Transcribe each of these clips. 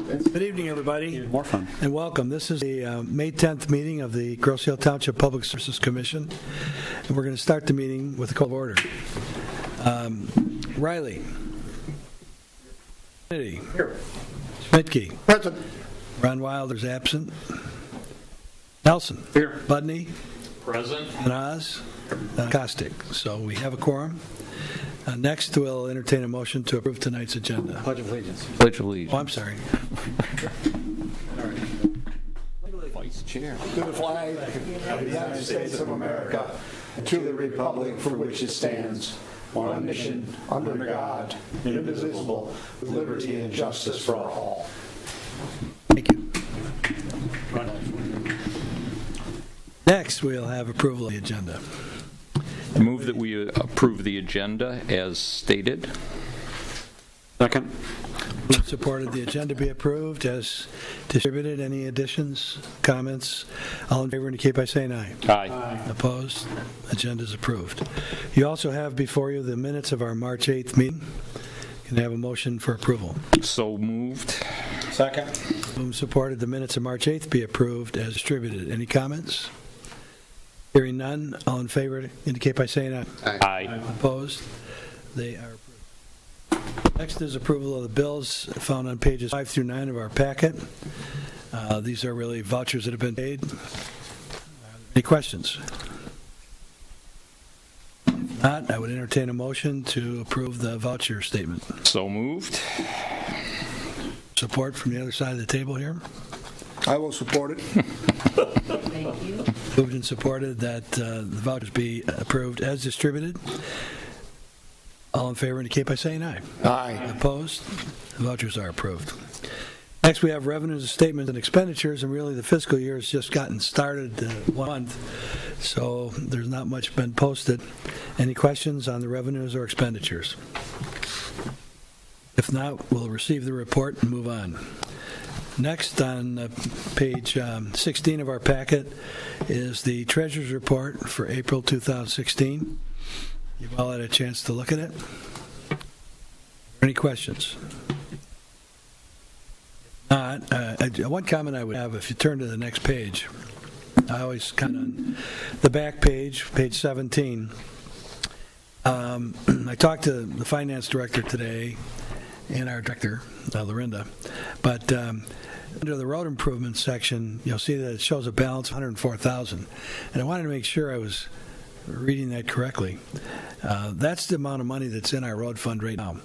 Good evening, everybody. More fun. And welcome. This is the May 10th meeting of the Grosse Ile Township Public Services Commission. And we're going to start the meeting with a call of order. Riley. Kennedy. Here. Schmidtke. Present. Ron Wilder's absent. Nelson. Here. Budney. Present. And Oz. Kostick. So we have a quorum. Next, we'll entertain a motion to approve tonight's agenda. Pledge of Allegiance. Pledge of Allegiance. Oh, I'm sorry. Vice Chair. To the flag of the United States of America, and to the republic for which it stands, one nation, under God, indivisible, with liberty and justice for all. Thank you. Next, we'll have approval of the agenda. I move that we approve the agenda as stated. Second. Supported the agenda be approved as distributed. Any additions, comments? All in favor indicate by saying aye. Aye. Opposed? Agenda is approved. You also have before you the minutes of our March 8th meeting. Can I have a motion for approval? So moved. Second. Whom supported the minutes of March 8th be approved as distributed. Any comments? Hearing none, all in favor indicate by saying aye. Aye. Opposed? They are approved. Next is approval of the bills found on pages 5 through 9 of our packet. These are really vouchers that have been paid. Any questions? If not, I would entertain a motion to approve the voucher statement. So moved. Support from the other side of the table here. I will support it. Thank you. Moved and supported that the vouchers be approved as distributed. All in favor indicate by saying aye. Aye. Opposed? The vouchers are approved. Next, we have revenues, statements, and expenditures, and really the fiscal year has just gotten started 1 month, so there's not much been posted. Any questions on the revenues or expenditures? If not, we'll receive the report and move on. Next, on page 16 of our packet is the Treasurer's Report for April 2016. You've all had a chance to look at it. Any questions? One comment I would have, if you turn to the next page, I always kind of, on the back page, page 17, I talked to the finance director today and our director, Lorinda, but under the road improvement section, you'll see that it shows a balance of $104,000, and I wanted to make sure I was reading that correctly. That's the amount of money that's in our road fund right now.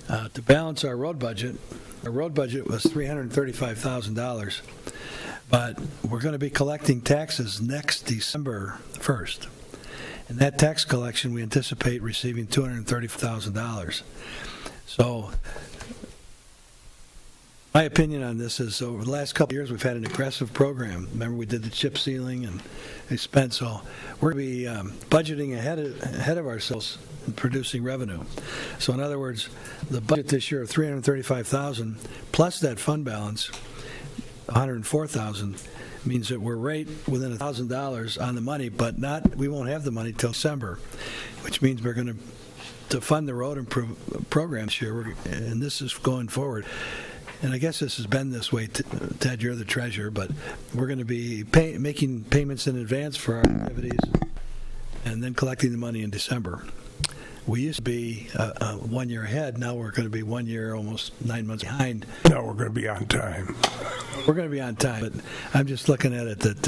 To balance our road budget was $335,000, but we're going to be collecting taxes next December 1st. And that tax collection, we anticipate receiving $230,000. So my opinion on this is over the last couple of years, we've had an aggressive program. Remember, we did the chip sealing and expense. So we're going to be budgeting ahead of ourselves in producing revenue. So in other words, the budget this year of $335,000 plus that fund balance, $104,000, means that we're right within $1,000 on the money, but we won't have the money till December, which means we're going to fund the road program this year, and this is going forward. And I guess this has been this way, Ted, you're the treasurer, but we're going to be making payments in advance for our activities and then collecting the money in December. We used to be 1 year ahead. Now we're going to be 1 year, almost 9 months behind. No, we're going to be on time. We're going to be on time, but I'm just looking at it that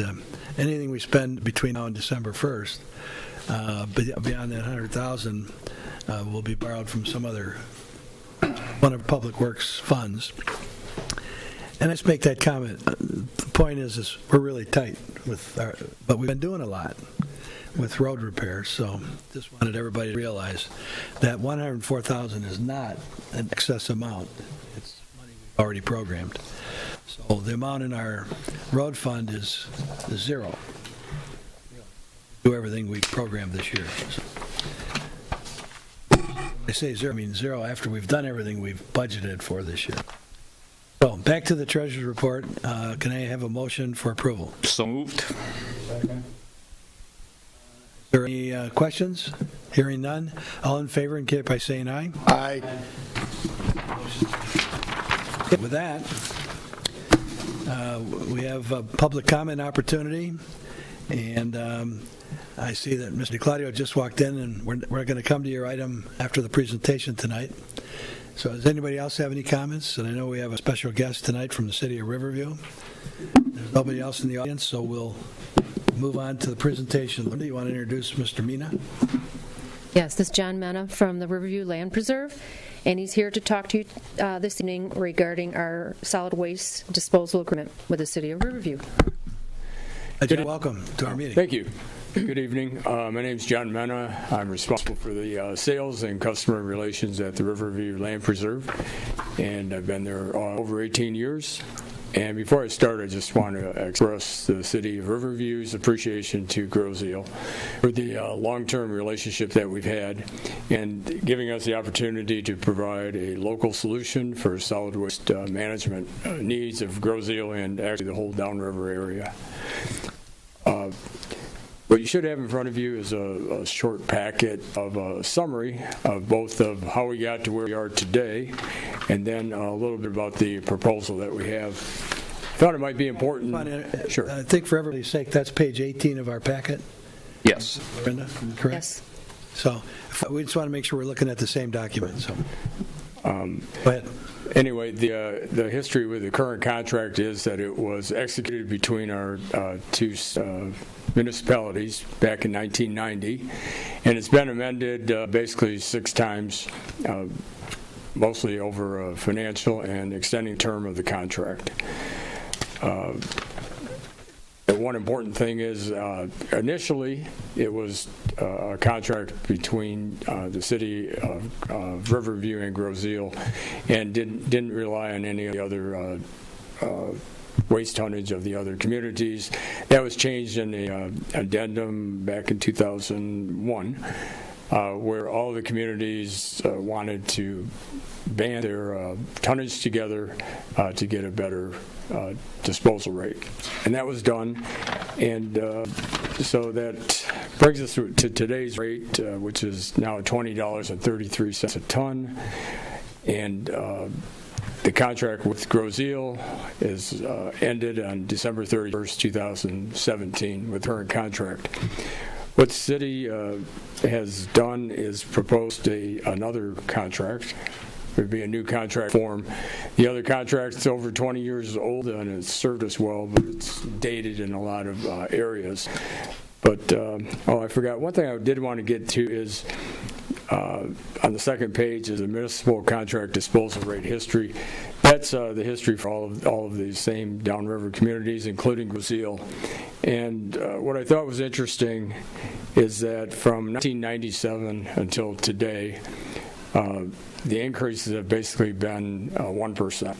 anything we spend between now and December 1st, beyond that $100,000, will be borrowed from some other one of Public Works funds. And let's make that comment. The point is we're really tight but we've been doing a lot with road repairs. So just wanted everybody to realize that $104,000 is not an excess amount. It's money we've already programmed. So the amount in our road fund is zero. Do everything we programmed this year. So, I say zero, I mean zero after we've done everything we've budgeted for this year. So back to the Treasurer's Report. Can I have a motion for approval? So moved. Second. Is there any questions? Hearing none. All in favor indicate by saying aye. Aye. With that, We have a public comment opportunity, and I see that Mr. DeClaudio just walked in, and we're going to come to your item after the presentation tonight. So does anybody else have any comments? And I know we have a special guest tonight from the city of Riverview. There's nobody else in the audience, so we'll move on to the presentation. Linda, you want to introduce Mr. Mina? Yes, this is John Mena from the Riverview Land Preserve, and he's here to talk to you this evening regarding our solid waste disposal agreement with the city of Riverview. John, welcome to our meeting. Thank you. Good evening. My name is John Mena. I'm responsible for the sales and customer relations at the Riverview Land Preserve, and I've been there over 18 years. And before I start, I just want to express the city of Riverview's appreciation to Grozeal for the long-term relationship that we've had and giving us the opportunity to provide a local solution for solid waste management needs of Grozeal and actually the whole downriver area. What you should have in front of you is a short packet of a summary of both of how we got to where we are today, and then a little bit about the proposal that we have. Thought it might be important. Sure. I think for everybody's sake, that's page 18 of our packet. Yes. Brenda, correct? Yes. So we just want to make sure we're looking at the same document. So go ahead. Anyway, the history with the current contract is that it was executed between our two municipalities back in 1990, and it's been amended basically 6 times, mostly over a financial and extending term of the contract. One important thing is initially it was a contract between the city of Riverview and Grozeal, and didn't rely on any of the other waste tonnage of the other communities. That was changed in the addendum back in 2001, where all the communities wanted to band their tonnage together to get a better disposal rate. And that was done. And so that brings us to today's rate, which is now $20.33 a ton. And the contract with Grozeal is ended on December 31st, 2017 with the current contract. What the city has done is proposed another contract. It would be a new contract form. The other contract's over 20 years old and it's served us well, but it's dated in a lot of areas. But, I forgot. One thing I did want to get to is on the second page is a municipal contract disposal rate history. That's the history for all of these same downriver communities, including Grozeal. And what I thought was interesting is that from 1997 until today, the increases have basically been 1%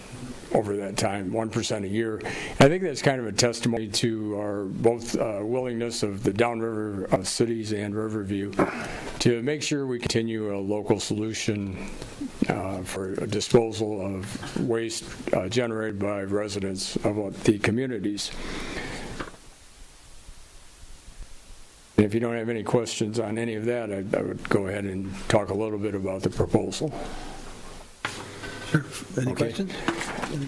over that time, 1% a year. I think that's kind of a testimony to our both willingness of the downriver cities and Riverview to make sure we continue a local solution for a disposal of waste generated by residents of the communities. And if you don't have any questions on any of that, I would go ahead and talk a little bit about the proposal. Sure. Any questions?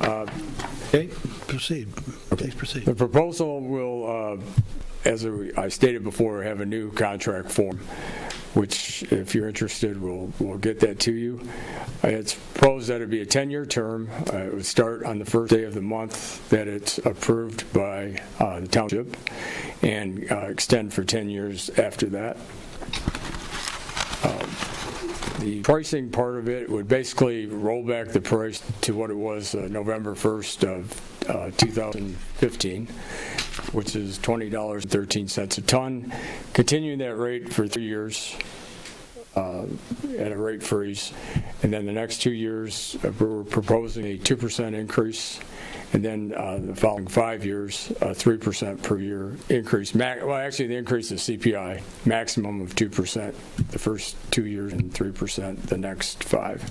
Okay, proceed. Please proceed. The proposal will, as I stated before, have a new contract form, which, if you're interested, we'll get that to you. It's proposed that it be a 10-year term. It would start on the first day of the month that it's approved by the township and extend for 10 years after that. The pricing part of it would basically roll back the price to what it was November 1st of 2015, which is $20.13 a ton, continuing that rate for 3 years at a rate freeze. And then the next 2 years, we're proposing a 2% increase. And then the following 5 years, a 3% per year increase. Well, actually, the increase is CPI, maximum of 2% the first 2 years and 3% the next 5.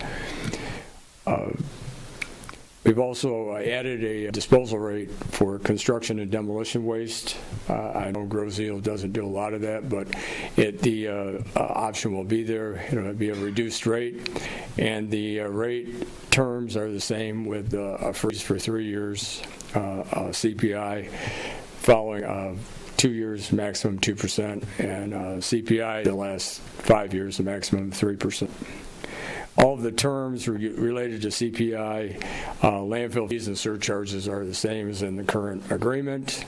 We've also added a disposal rate for construction and demolition waste. I know Grozeal doesn't do a lot of that, but the option will be there. It'll be a reduced rate. And the rate terms are the same with a freeze for 3 years, CPI following 2 years, maximum 2%, and CPI the last 5 years, the maximum 3%. All of the terms related to CPI, landfill fees and surcharges are the same as in the current agreement.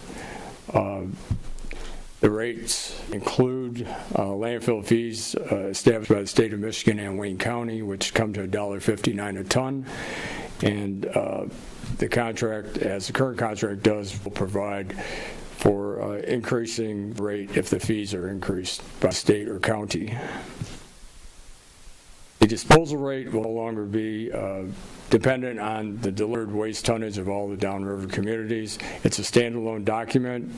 The rates include landfill fees established by the state of Michigan and Wayne County, which come to $1.59 a ton. And the contract, as the current contract does, will provide for increasing rate if the fees are increased by state or county. The disposal rate will no longer be dependent on the delivered waste tonnage of all the downriver communities. It's a standalone document.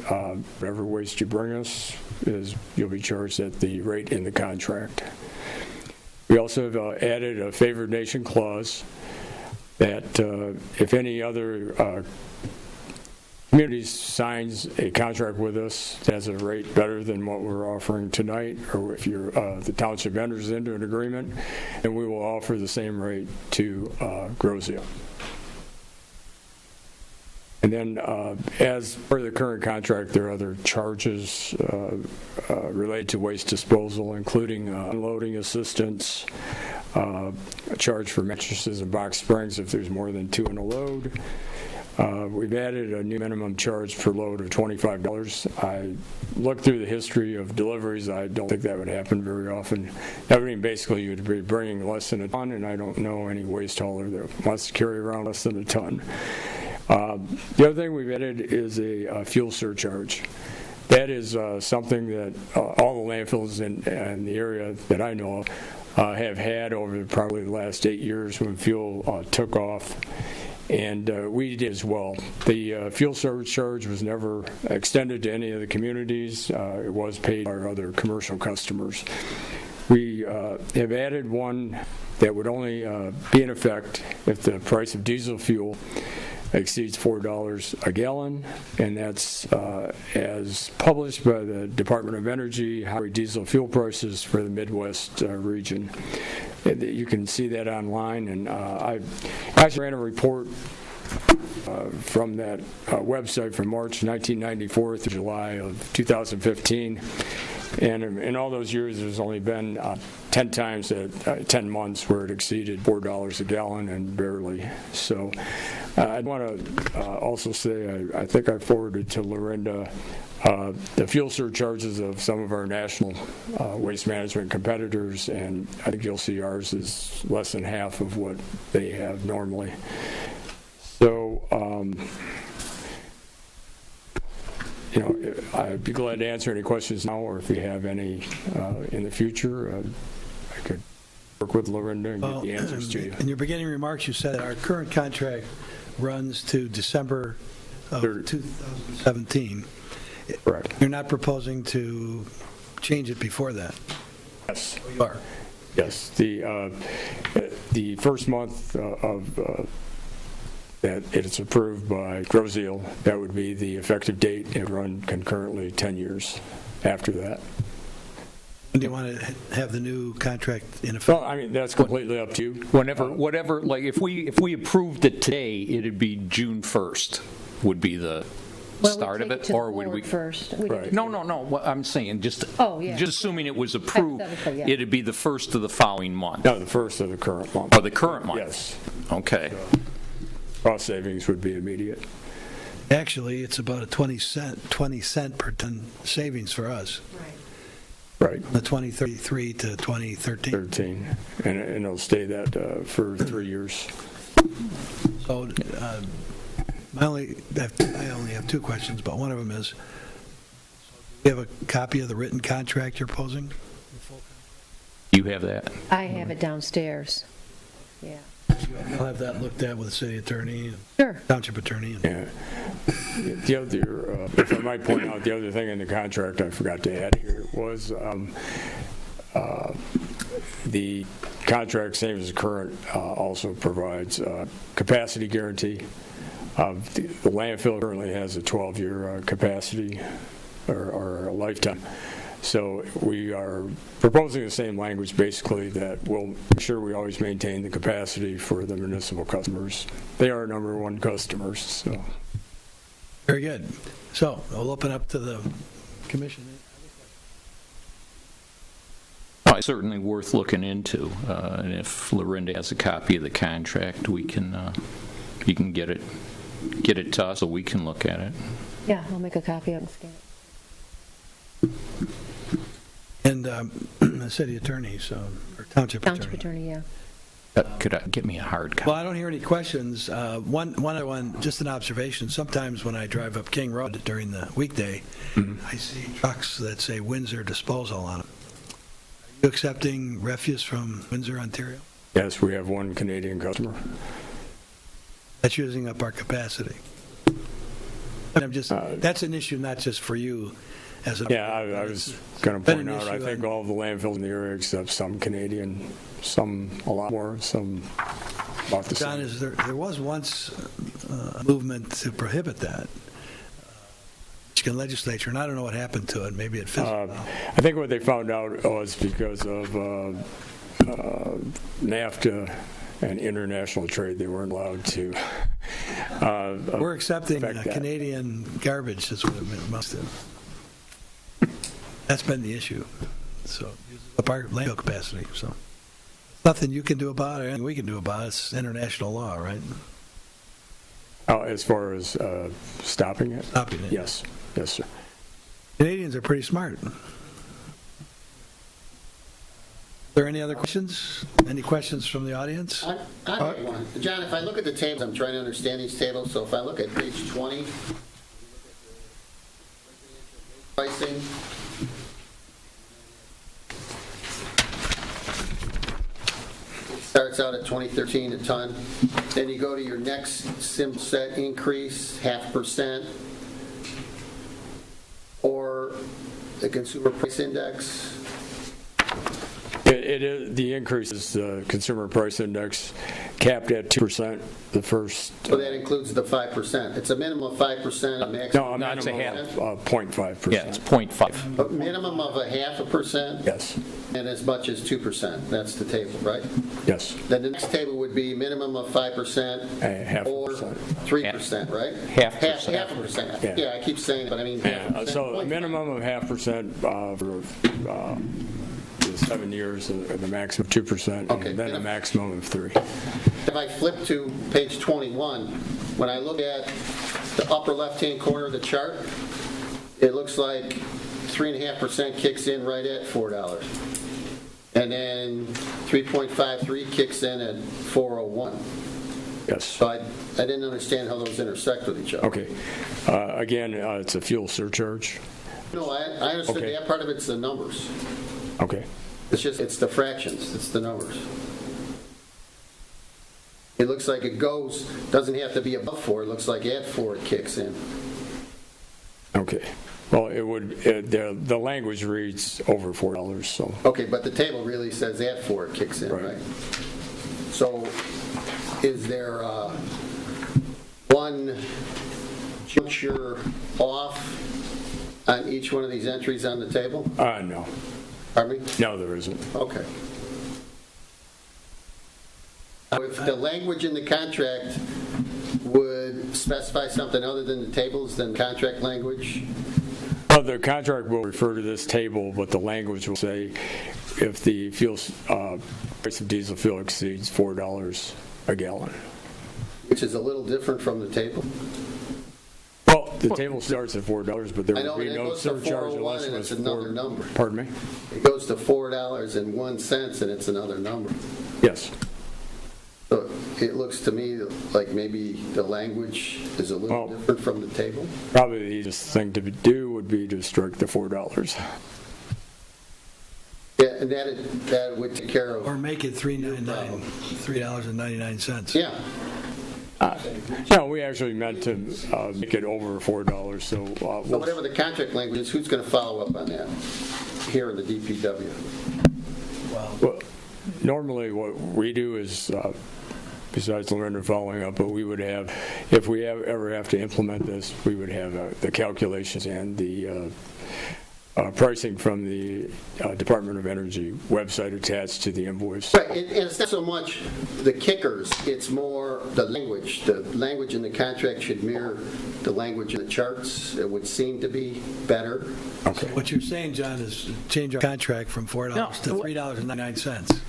Whatever waste you bring us, you'll be charged at the rate in the contract. We also have added a favored nation clause that if any other community signs a contract with us that has a rate better than what we're offering tonight, or if the township enters into an agreement, then we will offer the same rate to Grozio. And then as part of the current contract, there are other charges related to waste disposal, including unloading assistance, a charge for mattresses and box springs if there's more than 2 in a load. We've added a new minimum charge per load of $25. I looked through the history of deliveries. I don't think that would happen very often. That would mean basically you'd be bringing less than a ton, and I don't know any waste hauler that wants to carry around less than a ton. The other thing we've added is a fuel surcharge. That is something that all the landfills in the area that I know of have had over probably the last 8 years when fuel took off. And we did as well. The fuel surcharge was never extended to any of the communities. It was paid by our other commercial customers. We have added one that would only be in effect if the price of diesel fuel exceeds $4 a gallon, and that's as published by the Department of Energy, highway diesel fuel prices for the Midwest region. You can see that online, and I actually ran a report from that website from March 1994 through July of 2015. And in all those years, there's only been 10 times, 10 months where it exceeded $4 a gallon, and barely. So I want to also say, I think I forwarded to Lorinda the fuel surcharges of some of our national waste management competitors, and I think you'll see ours is less than half of what they have normally. So, I'd be glad to answer any questions now, or if you have any in the future, I could work with Lorinda and get the answers to you. In your beginning remarks, you said our current contract runs to December of 2017. Correct. You're not proposing to change it before that? Yes. Oh, you are? Yes. The first month of that it's approved by Grozio, that would be the effective date, and run concurrently 10 years after that. When do you want to have the new contract in effect? Well, I mean, that's completely up to you. Whatever, like if we approved it today, it'd be June 1st would be the start of it, or would we first? Right. No. What I'm saying, just assuming it was approved, Hypothetically, yeah. it'd be the first of the following month. No, the first of the current month. Or the current month. Yes. Okay. Cost savings would be immediate. Actually, it's about a 20 cent per ton savings for us. Right. The 2033 to 2013. 13, and it'll stay that for 3 years. So I only have two questions, but one of them is, do you have a copy of the written contract you're posing? You have that? I have it downstairs. Yeah. I'll have that looked at with the city attorney and Sure. township attorney. Yeah. The other, if I might point out, the other thing in the contract I forgot to add here was the contract, same as the current, also provides capacity guarantee. The landfill currently has a 12-year capacity or a lifetime. So we are proposing the same language, basically, that will make sure we always maintain the capacity for the municipal customers. They are our number one customers. So. Very good. So I'll open up to the commission. It's certainly worth looking into, and if Lorinda has a copy of the contract, we can, you can get it to us so we can look at it. Yeah, I'll make a copy of it and scan it. And the city attorney, so, or township attorney. Township attorney, yeah. Could I get me a hard copy? Well, I don't hear any questions. One other one, just an observation. Sometimes when I drive up King Road during the weekday, I see trucks that say Windsor Disposal on them. Are you accepting refuse from Windsor, Ontario? Yes, we have one Canadian customer. That's using up our capacity. And I'm just, that's an issue not just for you as a... Yeah, I was going to point out, I think all of the landfills in the area except some Canadian, some a lot more, some about the John, same. there was once a movement to prohibit that. Michigan legislature, and I don't know what happened to it. Maybe it fizzled out. I think what they found out was because of NAFTA and international trade, they weren't allowed to. We're accepting Canadian garbage. That's what it must have. That's been the issue. So, uses up our landfill capacity. So, nothing you can do about it. Anything we can do about it. It's international law, right? As far as stopping it? Stopping it. Yes. Yes, sir. Canadians are pretty smart. Are there any other questions? Any questions from the audience? I have one. John, if I look at the tables, I'm trying to understand these tables. So if I look at page 20, pricing, it starts out at 2013 a ton. Then you go to your next simple set increase, 0.5%, or the consumer price index. It is, the increase is the consumer price index capped at 2% the first. So that includes the 5%. It's a minimum of 5%, a maximum. No, a it's a minimum half. of 0.5%. Yeah, it's 0.5. A minimum of 0.5%. Yes. And as much as 2%. That's the table, right? Yes. Then the next table would be minimum of 5% or 0.5%. 3%, right? Half percent. Half a percent. Yeah. Yeah, I keep saying it, but I mean. Yeah, so a minimum of 0.5% for the 7 years, the maximum of 2%, Okay. and then a maximum of 3%. If I flip to page 21, when I look at the upper left-hand corner of the chart, it looks like 3.5% kicks in right at $4. And then 3.53 kicks in at 401. Yes. So I didn't understand how those intersect with each other. Okay. Again, it's a fuel surcharge. No, I understood Okay. that part of it's the numbers. Okay. It's the fractions, it's the numbers. It looks like it doesn't have to be above 4, it looks like at 4 it kicks in. Okay. Well, it would. The language reads over $4. So. Okay, but the table really says at 4 it kicks in, right? So is there one juncture off on each one of these entries on the table? No. Pardon me? No, there isn't. Okay. If the language in the contract would specify something other than the tables, than contract language? Well, the contract will refer to this table, but the language will say if the fuel price of diesel fuel exceeds $4 a gallon. Which is a little different from the table. Well, the table starts at $4, but there I know, would be and it no goes to surcharge 401 unless it and was it's another number. Pardon me? It goes to $4.01 and it's another number. Yes. So it looks to me like maybe the language is a little different from the table. Probably the easiest thing to do would be to strike the $4. Yeah, and that would take care of. Or make it $3.99, $3.99. Yeah. No, we actually meant to make it over $4. So So whatever the contract language is, who's going to follow up on that here in the DPW? Well, normally what we do is, besides Lorinda following up, but we would have, if we ever have to implement this, we would have the calculations and the pricing from the Department of Energy website attached to the invoice. Right, and it's not so much the kickers, it's more the language. The language in the contract should mirror the language in the charts. It would seem to be better. Okay. What you're saying, John, is change our contract from $4 to $3.99.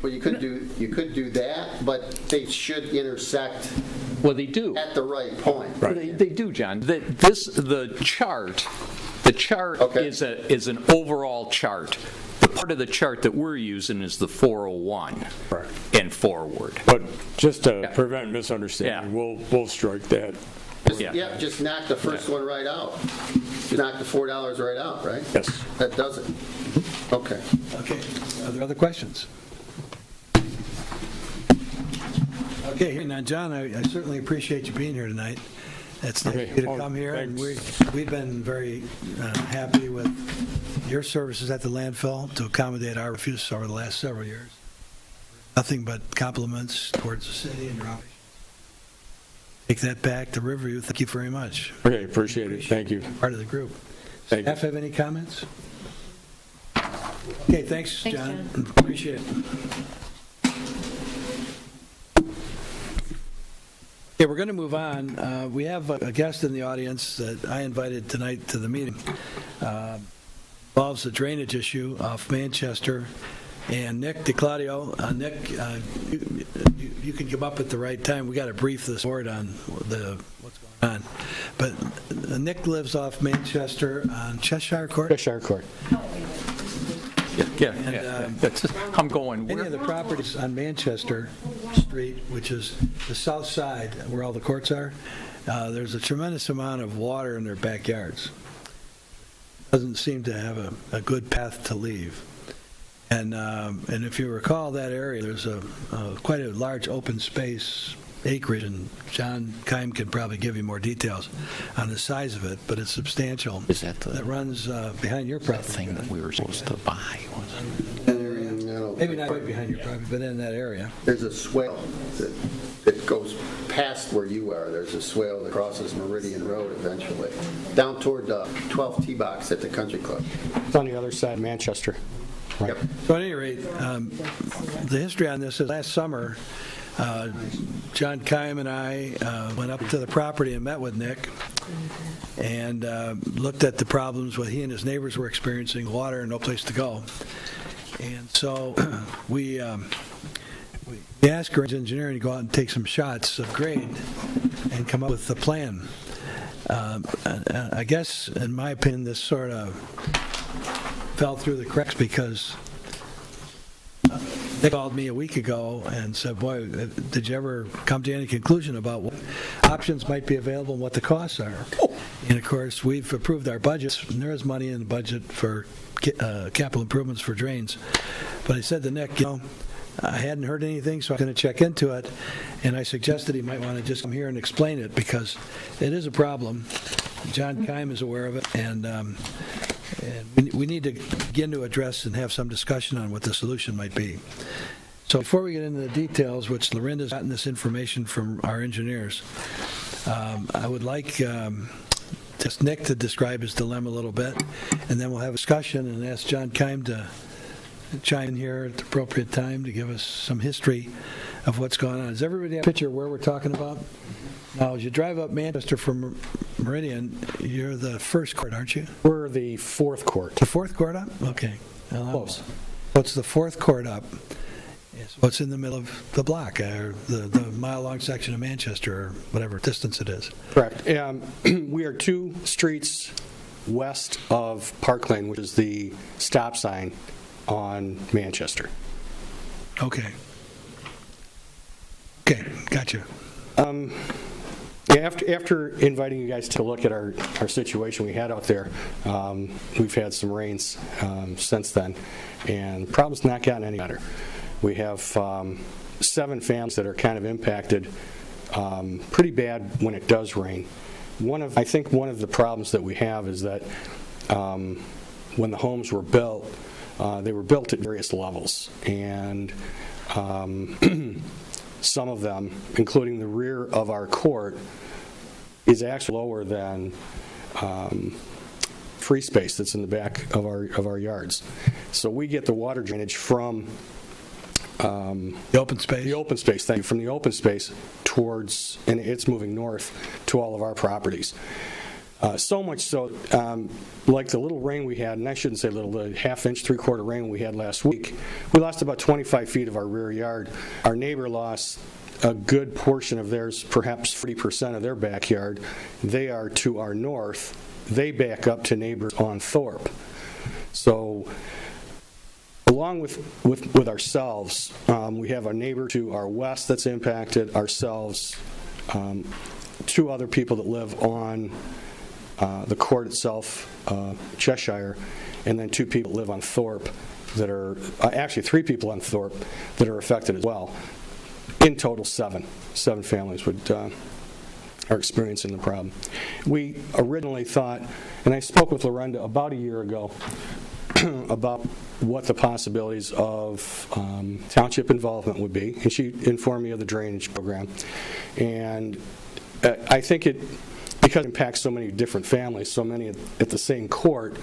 Well, you could do that, but they should intersect Well, they do. at the right point. Right. They do, John. The chart Okay. is an overall chart. The part of the chart that we're using is the 401 Right. and forward. But just to prevent misunderstanding, Yeah. we'll strike that. Yeah, just knock the first one right out. Just knock the $4 right out, right? Yes. That does it. Okay. Okay, are there other questions? Okay, now, John, I certainly appreciate you being here tonight. It's nice Okay. of you to Oh, come here, and thanks. we've been very happy with your services at the landfill to accommodate our refuse over the last several years. Nothing but compliments towards the city and your operations. Take that back to Riverview. Thank you very much. Okay, appreciate it. Thank you. Part of the group. Thank you. Staff have any comments? Okay, thanks, Thanks, John. John. Appreciate it. Okay, we're going to move on. We have a guest in the audience that I invited tonight to the meeting. Involves the drainage issue off Manchester. And Nick DeClaudio, Nick, you can come up at the right time. We got to brief this board on what's going on. But Nick lives off Manchester on Cheshire Court. Cheshire Court. Yeah. I'm going. Many of the properties on Manchester Street, which is the south side where all the courts are, there's a tremendous amount of water in their backyards. Doesn't seem to have a good path to leave. And if you recall that area, there's quite a large open space acreage, and John Keim can probably give you more details on the size of it, but it's substantial. Is that the runs behind your property? thing that we were supposed to buy? Maybe not right behind your property, but in that area. There's a swale that goes past where you are. There's a swale that crosses Meridian Road eventually, down toward the 12th tee box at the country club. It's on the other side of Manchester. Right. Yep. So at any rate, the history on this is last summer, John Keim and I went up to the property and met with Nick and looked at the problems what he and his neighbors were experiencing, water and no place to go. And so we asked Grange Engineering to go out and take some shots of grade and come up with a plan. I guess, in my opinion, this sort of fell through the cracks because they called me a week ago and said, boy, did you ever come to any conclusion about what options might be available and what the costs are? And of course, we've approved our budgets, and there is money in the budget for capital improvements for drains. But I said to Nick, I hadn't heard anything, so I'm going to check into it. And I suggested he might want to just come here and explain it because it is a problem. John Keim is aware of it, and we need to begin to address and have some discussion on what the solution might be. So before we get into the details, which Lorinda's gotten this information from our engineers, I would like just Nick to describe his dilemma a little bit, and then we'll have a discussion and ask John Keim to chime in here at the appropriate time to give us some history of what's going on. Does everybody have a picture of where we're talking about? Now, as you drive up Manchester from Meridian, you're the first court, aren't you? We're the fourth court. The fourth court up? Okay. Close. So it's the fourth court up. So it's in the middle of the block, or the mile-long section of Manchester, or whatever distance it is. Correct. We are 2 streets west of Park Lane, which is the stop sign on Manchester. Okay. Okay, gotcha. Yeah, after inviting you guys to look at our situation we had out there, we've had some rains since then, and problems not gotten any better. We have 7 families that are kind of impacted pretty bad when it does rain. I think one of the problems that we have is that when the homes were built, they were built at various levels, and some of them, including the rear of our court, is actually lower than free space that's in the back of our yards. So we get the water drainage from The open space? the open space, thank you, from the open space towards, and it's moving north to all of our properties. So much so, like the little rain we had, and I shouldn't say little, the half-inch, three-quarter rain we had last week, we lost about 25 feet of our rear yard. Our neighbor lost a good portion of theirs, perhaps 40% of their backyard. They are to our north. They back up to neighbors on Thorpe. So along with ourselves, we have a neighbor to our west that's impacted, ourselves, two other people that live on the court itself, Cheshire, and then two people live on Thorpe that are, actually three people on Thorpe that are affected as well. In total, seven families are experiencing the problem. We originally thought, and I spoke with Lorenda about a year ago about what the possibilities of township involvement would be, and she informed me of the drainage program. And I think because it impacts so many different families, so many at the same court,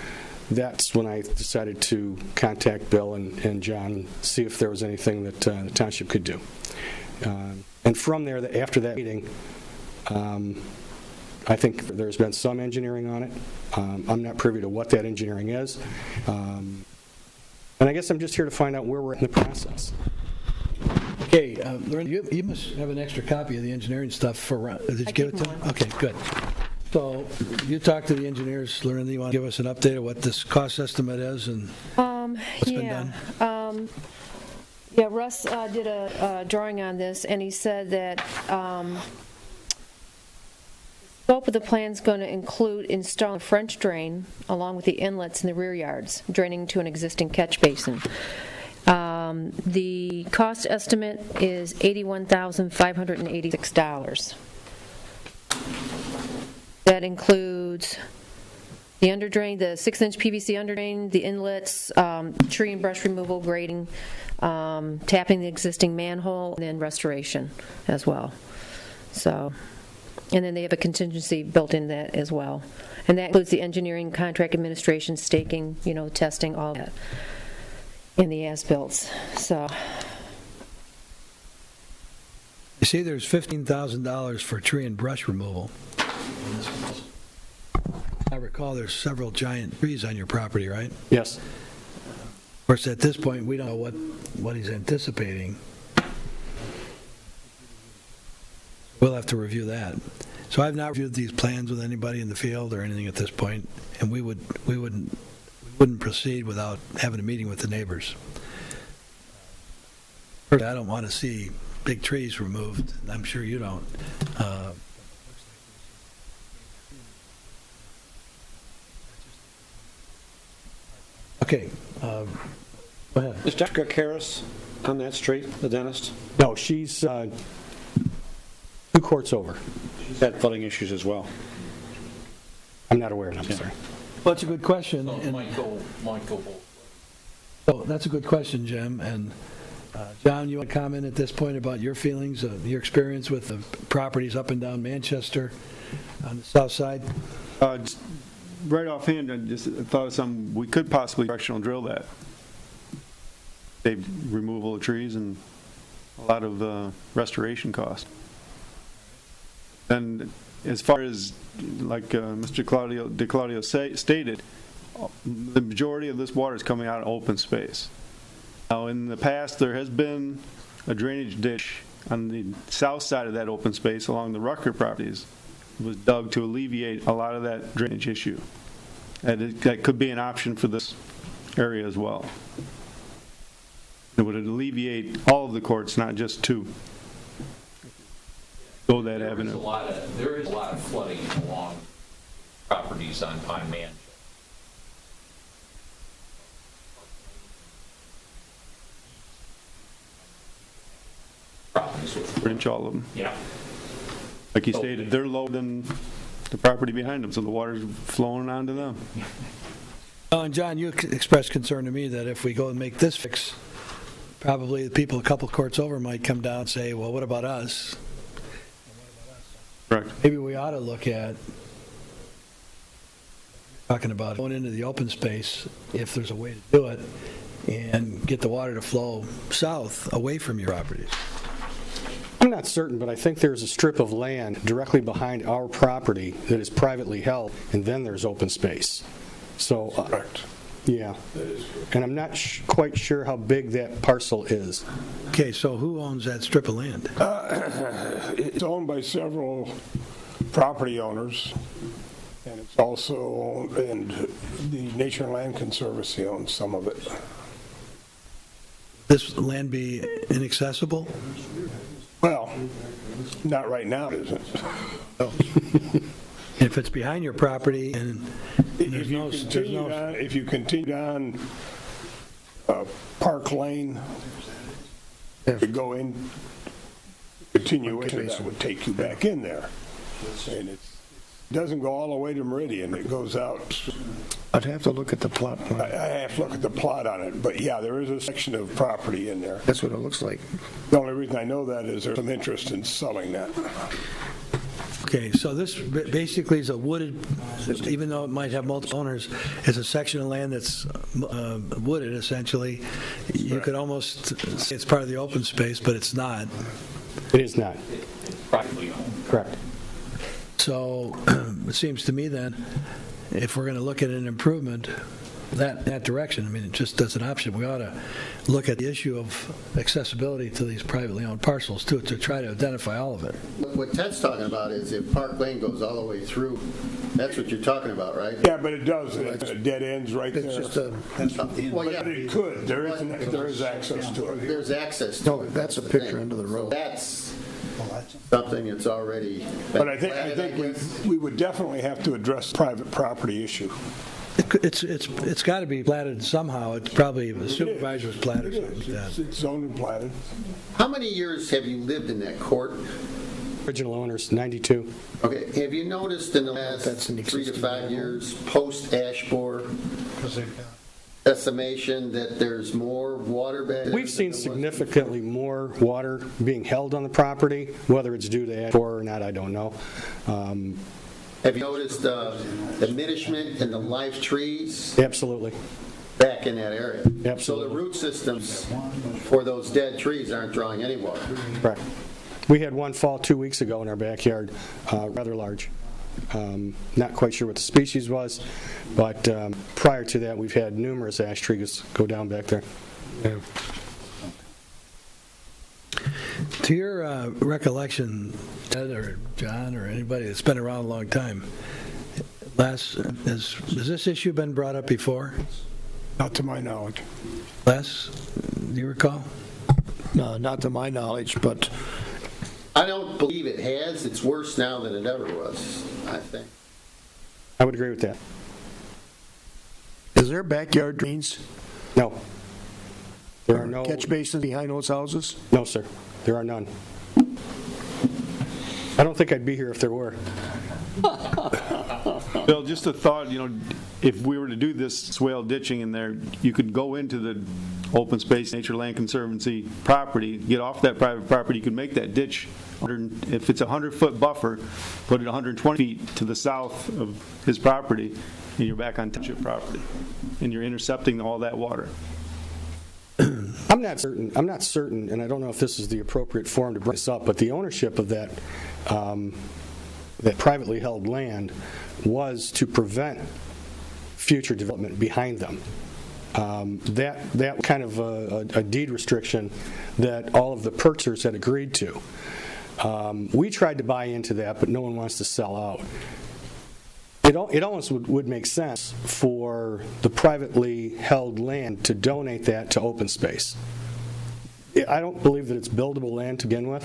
that's when I decided to contact Bill and John, see if there was anything that the township could do. And from there, after that meeting, I think there's been some engineering on it. I'm not privy to what that engineering is. And I guess I'm just here to find out where we're in the process. Okay, Lauren, you must have an extra copy of the engineering stuff for, did you give it to them? Okay, good. So you talked to the engineers, Lauren, you want to give us an update of what this cost estimate is and what's been done? Yeah, Russ did a drawing on this, and he said that the scope of the plan is going to include installing a French drain along with the inlets in the rear yards, draining to an existing catch basin. The cost estimate is $81,586. That includes the underdrain, the 6-inch PVC underdrain, the inlets, tree and brush removal, grading, tapping the existing manhole, and then restoration as well. So, and then they have a contingency built in that as well. And that includes the engineering, contract administration, staking, testing, all that in the as-builts. So, You see there's $15,000 for tree and brush removal. I recall there's several giant trees on your property, right? Yes. Of course, at this point, we don't know what he's anticipating. We'll have to review that. So I've not reviewed these plans with anybody in the field or anything at this point, and we wouldn't proceed without having a meeting with the neighbors. I don't want to see big trees removed. I'm sure you don't. Okay, go ahead. Is Jessica Karras on that street, the dentist? No, she's 2 courts over. She's had flooding issues as well. I'm not aware, I'm sorry. Well, that's a good question. So it might go both. So that's a good question, Jim. And John, you want to comment at this point about your feelings, your experience with the properties up and down Manchester on the south side? Just right offhand, I just thought of something. We could possibly directional drill that. Save removal of trees and a lot of restoration costs. And as far as, like Mr. DeClaudio stated, the majority of this water is coming out of open space. Now, in the past, there has been a drainage ditch on the south side of that open space along the Rucker properties. It was dug to alleviate a lot of that drainage issue. And that could be an option for this area as well. It would alleviate all of the courts, not just 2. Go that avenue. There is a lot of flooding along properties on Man. Problems with Pretty much all of them. yeah. Like you stated, they're lower than the property behind them, so the water's flowing onto them. And John, you expressed concern to me that if we go and make this fix, probably the people a couple courts over might come down and say, well, what about us? Correct. Maybe we ought to look at talking about going into the open space, if there's a way to do it, and get the water to flow south away from your properties. I'm not certain, but I think there's a strip of land directly behind our property that is privately held, and then there's open space. So, Correct. yeah. And I'm not quite sure how big that parcel is. Okay, so who owns that strip of land? It's owned by several property owners, and it's also, and the Nature and Land Conservancy owns some of it. This land be inaccessible? Well, not right now, it isn't. If it's behind your property and If you continue on Park Lane, to go in, continuation, that would take you back in there. And it doesn't go all the way to Meridian, it goes out. I'd have to look at the plot plan. I have to look at the plot on it, but yeah, there is a section of property in there. That's what it looks like. The only reason I know that is there's some interest in selling that. okay, so this basically is a wooded, even though it might have multiple owners, it's a section of land that's wooded, essentially. You could almost say it's part of the open space, but it's not. It is not. Correct. So it seems to me then, if we're going to look at an improvement that direction, I mean, it just as an option, we ought to look at the issue of accessibility to these privately owned parcels too, to try to identify all of it. What Ted's talking about is if Park Lane goes all the way through, that's what you're talking about, right? Yeah, but it does, it dead ends right there. It's just a, Well, yeah. But it could, there is access to it. There's access to no, it. that's a the picture thing. into the road. So that's something that's already. But I think we would definitely have to address the private property issue. It's got to be platted somehow. It's probably the supervisor's platted or It something like is. that. It's zoned and platted. How many years have you lived in that court? Original owners, 92. Okay, have you noticed in the last That's an 3 to existing 5 years, post-Ashbore estimation, that there's more water back there? We've seen significantly more water being held on the property, whether it's due to ash or not, I don't know. Have you noticed the diminishment in the live trees Absolutely. back in that area? Absolutely. So the root systems for those dead trees aren't drawing any water. Correct. We had one fall 2 weeks ago in our backyard, rather large. Not quite sure what the species was, but prior to that, we've had numerous ash trees go down back there. Yeah. To your recollection, Ted or John or anybody that's been around a long time, has this issue been brought up before? Not to my knowledge. Les, do you recall? No, not to my knowledge, but I don't believe it has. It's worse now than it ever was, I think. I would agree with that. is there backyard drains? No. There are no Catch basins behind those houses? No, sir. There are none. I don't think I'd be here if there were. Bill, just a thought, if we were to do this swale ditching in there, you could go into the open space Nature Land Conservancy property, get off that private property, you could make that ditch, if it's a 100-foot buffer, put it 120 feet to the south of his property, and you're back on township property, and you're intercepting all that water. I'm not certain, and I don't know if this is the appropriate forum to bring this up, but the ownership of that privately held land was to prevent future development behind them. That kind of a deed restriction that all of the purchasers had agreed to. We tried to buy into that, but no one wants to sell out. It almost would make sense for the privately held land to donate that to open space. I don't believe that it's buildable land to begin with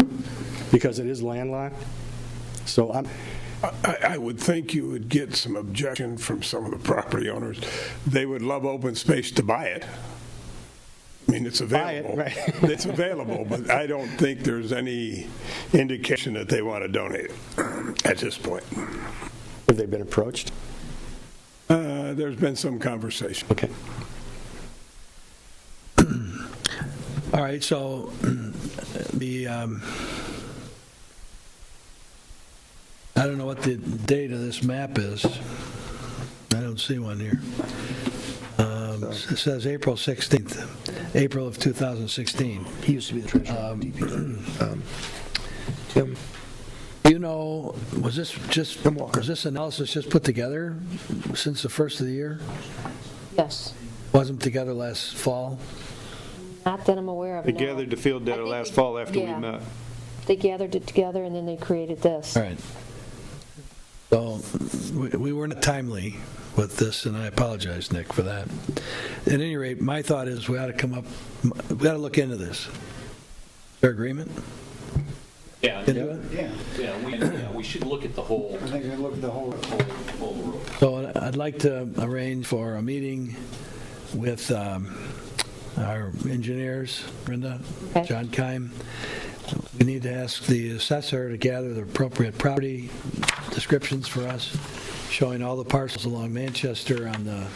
because it is landlocked. So I would think you would get some objection from some of the property owners. They would love open space to buy it. I mean, it's available. Buy it, right. It's available, but I don't think there's any indication that they want to donate it at this point. Have they been approached? There's been some conversation. Okay. All right, so I don't know what the date of this map is. I don't don't see one here. It says April 16th, April of 2016. He used to be the treasurer of DPS. Tim? You know, was this analysis just put together since the first of the year? Yes. Wasn't together last fall? Not that I'm aware of, They no. gathered the field data I think last they- fall after we yeah. met. They gathered it together, and then they created this. All right. So we were not timely with this, and I apologize, Nick, for that. At any rate, my thought is we ought to look into this. Fair agreement? Yeah, Into it? we should look at the whole. I think we look at the whole. So I'd like to arrange for a meeting with our engineers, Brenda, Okay. John Keim. We need to ask the assessor to gather the appropriate property descriptions for us, showing all the parcels along Manchester on the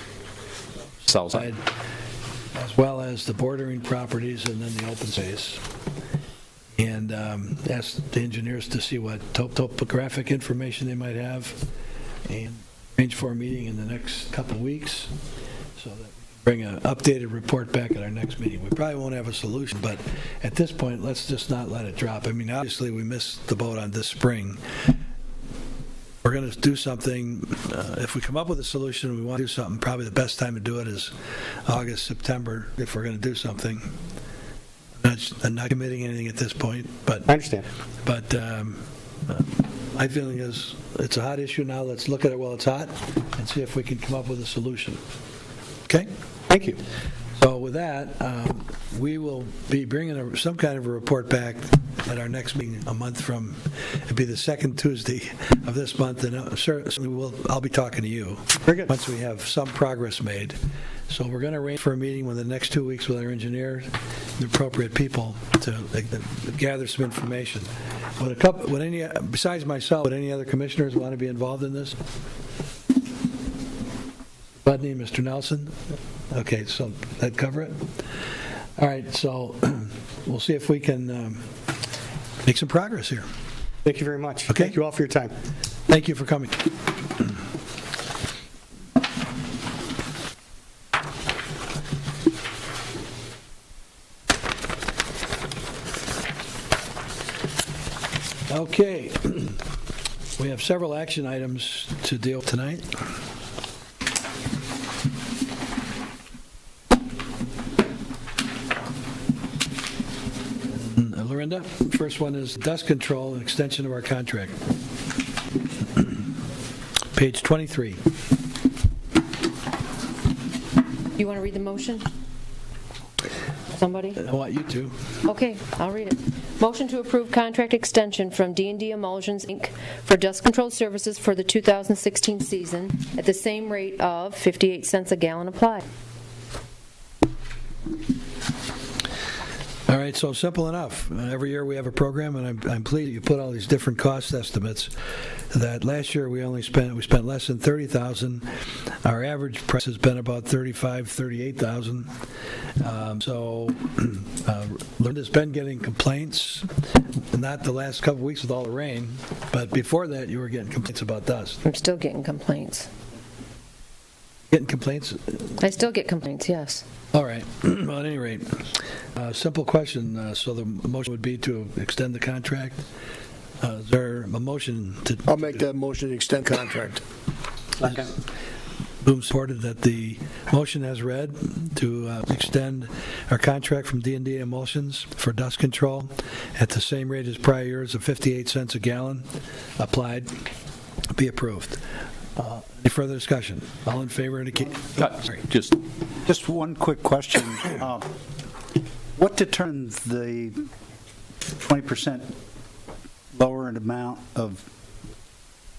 South side, as well as the bordering properties and then the open space. And ask the engineers to see what topographic information they might have, and arrange for a meeting in the next couple of weeks so that we can bring an updated report back at our next meeting. We probably won't have a solution, but at this point, let's just not let it drop. I mean, obviously, we missed the boat on this spring. We're going to do something. If we come up with a solution, we want to do something, probably the best time to do it is August, September, if we're going to do something. I'm not committing anything at this point, but I understand. But my feeling is it's a hot issue now. Let's look at it while it's hot and see if we can come up with a solution. Okay? Thank you. So with that, we will be bringing some kind of a report back at our next meeting a month from, it'll be the second Tuesday of this month, and certainly I'll be talking to you. Very good. Once we have some progress made. So we're going to arrange for a meeting within the next 2 weeks with our engineer, the appropriate people to gather some information. Besides myself, would any other commissioners want to be involved in this? Budney, Mr. Nelson? Okay, so that cover it? All right, so we'll see if we can make some progress here. Thank you very much. Okay. Thank you all for your time. Thank you for coming. Okay, we have several action items to deal with tonight. Lorinda, first one is dust control and extension of our contract. Page 23. You want to read the motion? Somebody? I want you to. Okay, I'll read it. Motion to approve contract extension from D&D Emulsions, Inc. for dust control services for the 2016 season at the same rate of 58 cents a gallon applied. All right, so simple enough. Every year we have a program, and I'm pleased you put all these different cost estimates. That last year we spent less than $30,000. Our average price has been about $38,000. So Linda's been getting complaints, not the last couple of weeks with all the rain, but before that you were getting complaints about dust. I'm still getting complaints. Getting complaints? I still get complaints, yes. All right. Well, at any rate, simple question. So the motion would be to extend the contract. Is there a motion to... I'll make that motion to extend contract. Boom supported that the motion as read to extend our contract from D&D Emulsions for dust control at the same rate as prior years of 58 cents a gallon applied be approved. Any further discussion? All in favor indicate... Sorry. Just one quick question. What determines the 20% lower in amount of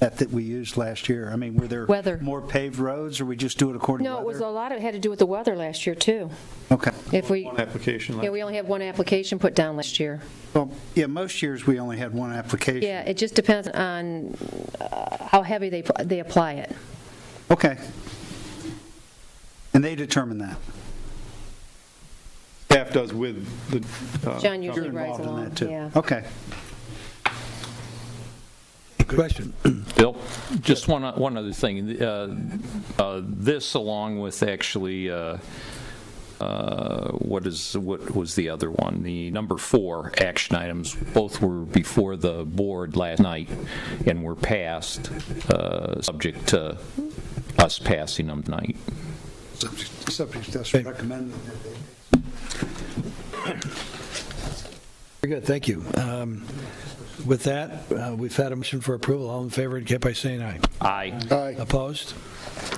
that we used last year? I mean, were there Weather. more paved roads, or we just do it according to No, weather? it was a lot of it had to do with the weather last year, too. Okay. If we, One application left. yeah, we only had one application put down last year. Well, yeah, most years we only had one application. Yeah, it just depends on how heavy they apply it. Okay. And they determine that. Staff does with the... John usually You're rides involved in along. that, too. Yeah. Okay. Good question. Bill, just one other thing. This, along with actually, what was the other one? The number 4 action items, both were before the board last night and were passed, subject to us passing them tonight. Subject to us recommending. Very good, thank you. With that, we've had a motion for approval. All in favor indicate by saying aye. Aye. Aye. Opposed?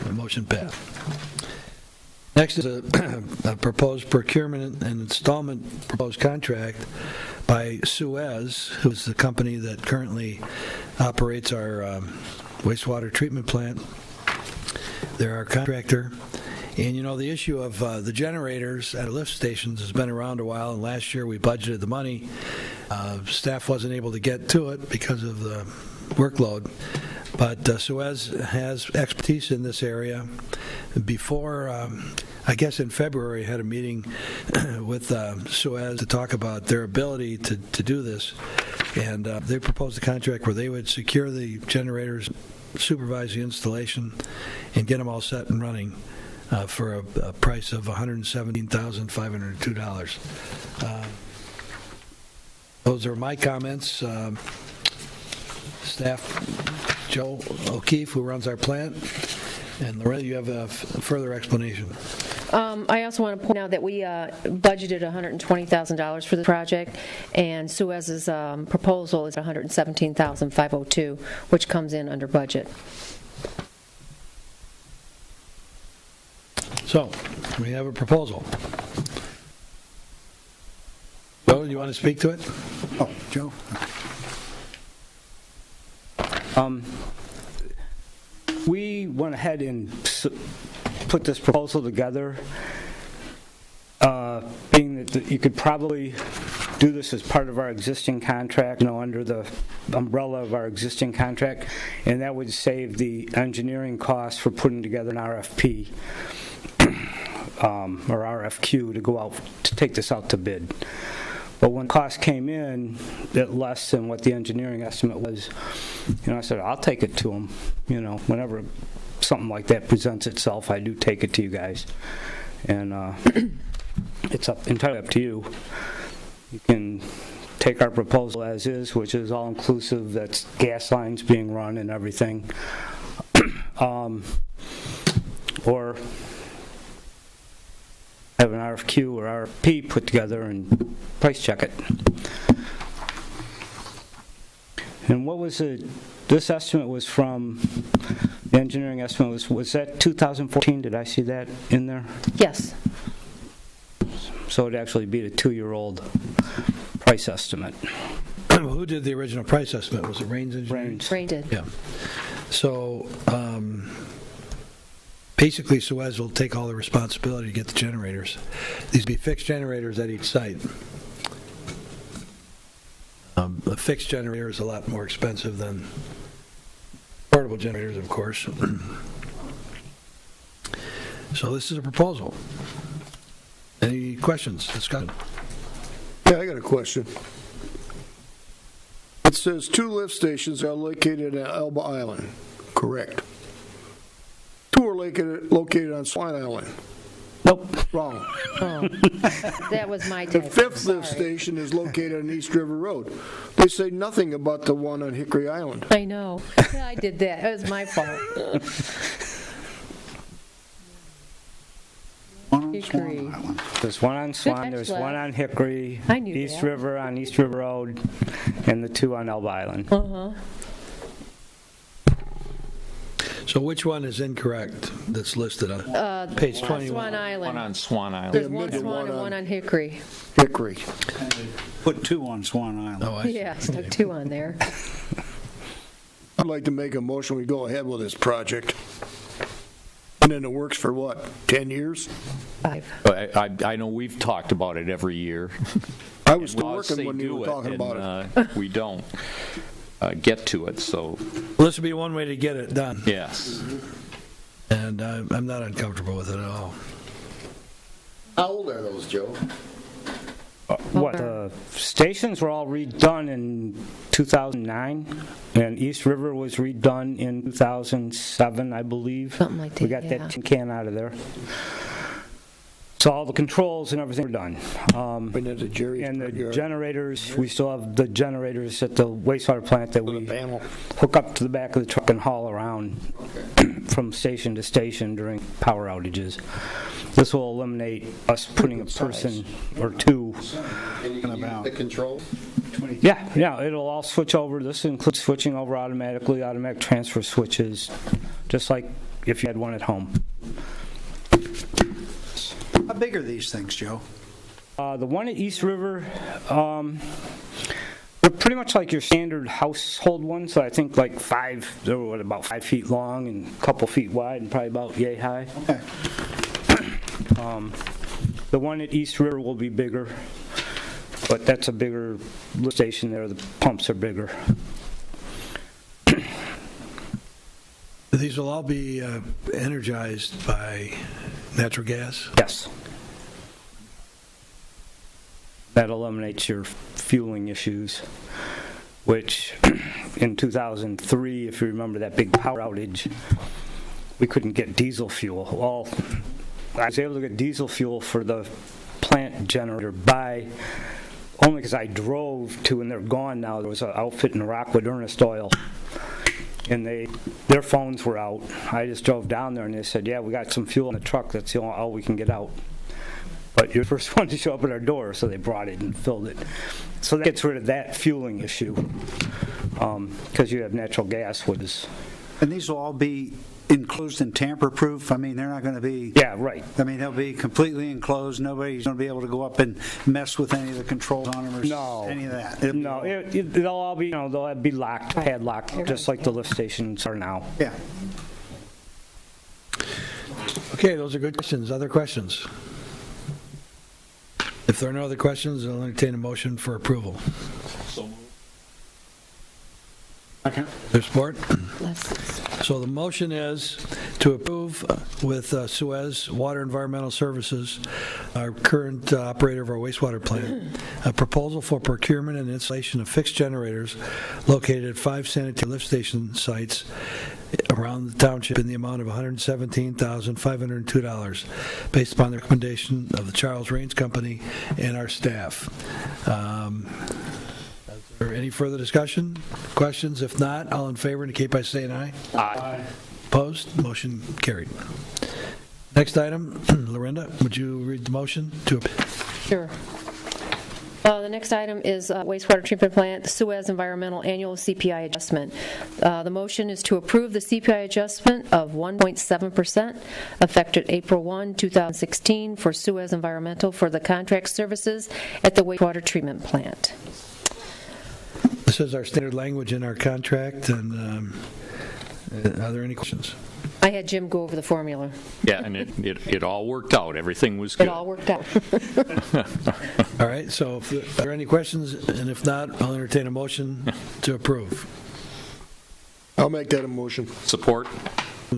The motion passed. Next is a proposed procurement and installment proposed contract by Suez, who is the company that currently operates our wastewater treatment plant. They're our contractor. And, you know, the issue of the generators at lift stations has been around a while, and last year we budgeted the money. Staff wasn't able to get to it because of the workload. But Suez has expertise in this area. Before, I guess in February, I had a meeting with Suez to talk about their ability to do this. And they proposed a contract where they would secure the generators, supervise the installation, and get them all set and running for a price of $117,502. Those are my comments. Staff, Joe O'Keefe, who runs our plant, and Loretta, you have a further explanation. I also want to point out that we budgeted $120,000 for the project, and Suez's proposal is $117,502, which comes in under budget. So, we have a proposal. Joe, do you want to speak to it? Oh, Joe. We went ahead and put this proposal together, being that you could probably do this as part of our existing contract, under the umbrella of our existing contract, and that would save the engineering costs for putting together an RFP or RFQ to go out to take this out to bid. But when cost came in at less than what the engineering estimate was, I said, I'll take it to them. Whenever something like that presents itself, I do take it to you guys. And it's entirely up to you. You can take our proposal as is, which is all-inclusive, that's gas lines being run and everything. Or have an RFQ or RFP put together and price check it. And what was it? This estimate was from, the engineering estimate was that 2014? Did I see that in there? Yes. So it'd actually be the 2-year-old price estimate. Who did the original price estimate? Was it Raines Engineering? Rain did. Yeah. So, basically, Suez will take all the responsibility to get the generators. These will be fixed generators at each site. A fixed generator is a lot more expensive than portable generators, of course. So this is a proposal. Any questions? Discussion? Yeah, I got a question. It says 2 lift stations are located at Elba Island. Correct. 2 are located on Swan Island. Nope. Wrong. Oh, that was my The typo. 5th Sorry. lift station is located on East River Road. They say nothing about the one on Hickory Island. I know. Yeah, I did that. It was my fault. One on Hickory. Swan Island. There's one on Swan, catch, there's Les. one on Hickory, I knew East that. River on East River Road, and the 2 on Elba Island. Uh-huh. So which one is incorrect that's listed on page 21? Swan One Island. on Swan Island. There's Yeah, one maybe Swan one and on- one on Hickory. Hickory. Put 2 on Swan Island. Oh, I see. Yeah, stuck 2 on there. I'd like to make a motion we go ahead with this project. And then it works for what, 10 years? 5. I know we've talked about it every year. I was And still laws working say when you do were it, talking and, about it. we don't get to it, so Well, this would be one way to get it done. yes. And I'm not uncomfortable with it at all. How old are those, Joe? The stations were all redone in 2009, and East River was redone in 2007, I believe. Something like that, We got yeah. that tin can out of there. So all the controls and everything were done. And the generators, we still have the generators at the wastewater plant that we hook up to the back of the truck and haul around from station to station during power outages. This will eliminate us putting a person or two. And you can use the controls? Yeah, it'll all switch over. This includes switching over automatically, automatic transfer switches, just like if you had one at home. How big are these things, Joe? The one at East River, they're pretty much like your standard household ones. So I think like they're about 5 feet long and a couple feet wide and probably about yay high. Okay. The one at East River will be bigger, but that's a bigger lift station there. The pumps are bigger. These will all be energized by natural gas? Yes. That eliminates your fueling issues, which in 2003, if you remember that big power outage, we couldn't get diesel fuel. Well, I was able to get diesel fuel for the plant generator only because I drove to, and they're gone now. There was an outfit in Rockwood, Ernest Oil, and their phones were out. I just drove down there and they said, yeah, we got some fuel in the truck. That's all we can get out. But you're the first one to show up at our door, so they brought it and filled it. So that gets rid of that fueling issue because you have natural gas, which is... And these will all be enclosed and tamper-proof? I mean, they're not going to be... Yeah, right. I mean, they'll be completely enclosed. Nobody's going to be able to go up and mess with any of the controls on them or any of that. They'll all be, they'll be locked, padlocked, just like the lift stations are now. Yeah. Okay, those are good questions. Other questions? If there are no other questions, I'll entertain a motion for approval. Okay. There's support? So the motion is to approve with Suez Water Environmental Services, our current operator of our wastewater plant, a proposal for procurement and installation of fixed generators located at 5 sanitary lift station sites around the township in the amount of $117,502 based upon the recommendation of the Charles Rains Company and our staff. Is there any further discussion? Questions? If not, all in favor indicate by saying aye. Aye. Opposed? Motion carried. Next item, Lorinda, would you read the motion? Sure. The next item is wastewater treatment plant, Suez Environmental Annual CPI Adjustment. The motion is to approve the CPI adjustment of 1.7% effective April 1, 2016 for Suez Environmental for the contract services at the wastewater treatment plant. This is our standard language in our contract, and are there any questions? I had Jim go over the formula. Yeah, and it all worked out. Everything was good. It all worked out. All right, so if there are any questions, and if not, I'll entertain a motion to approve. I'll make that a motion. Support.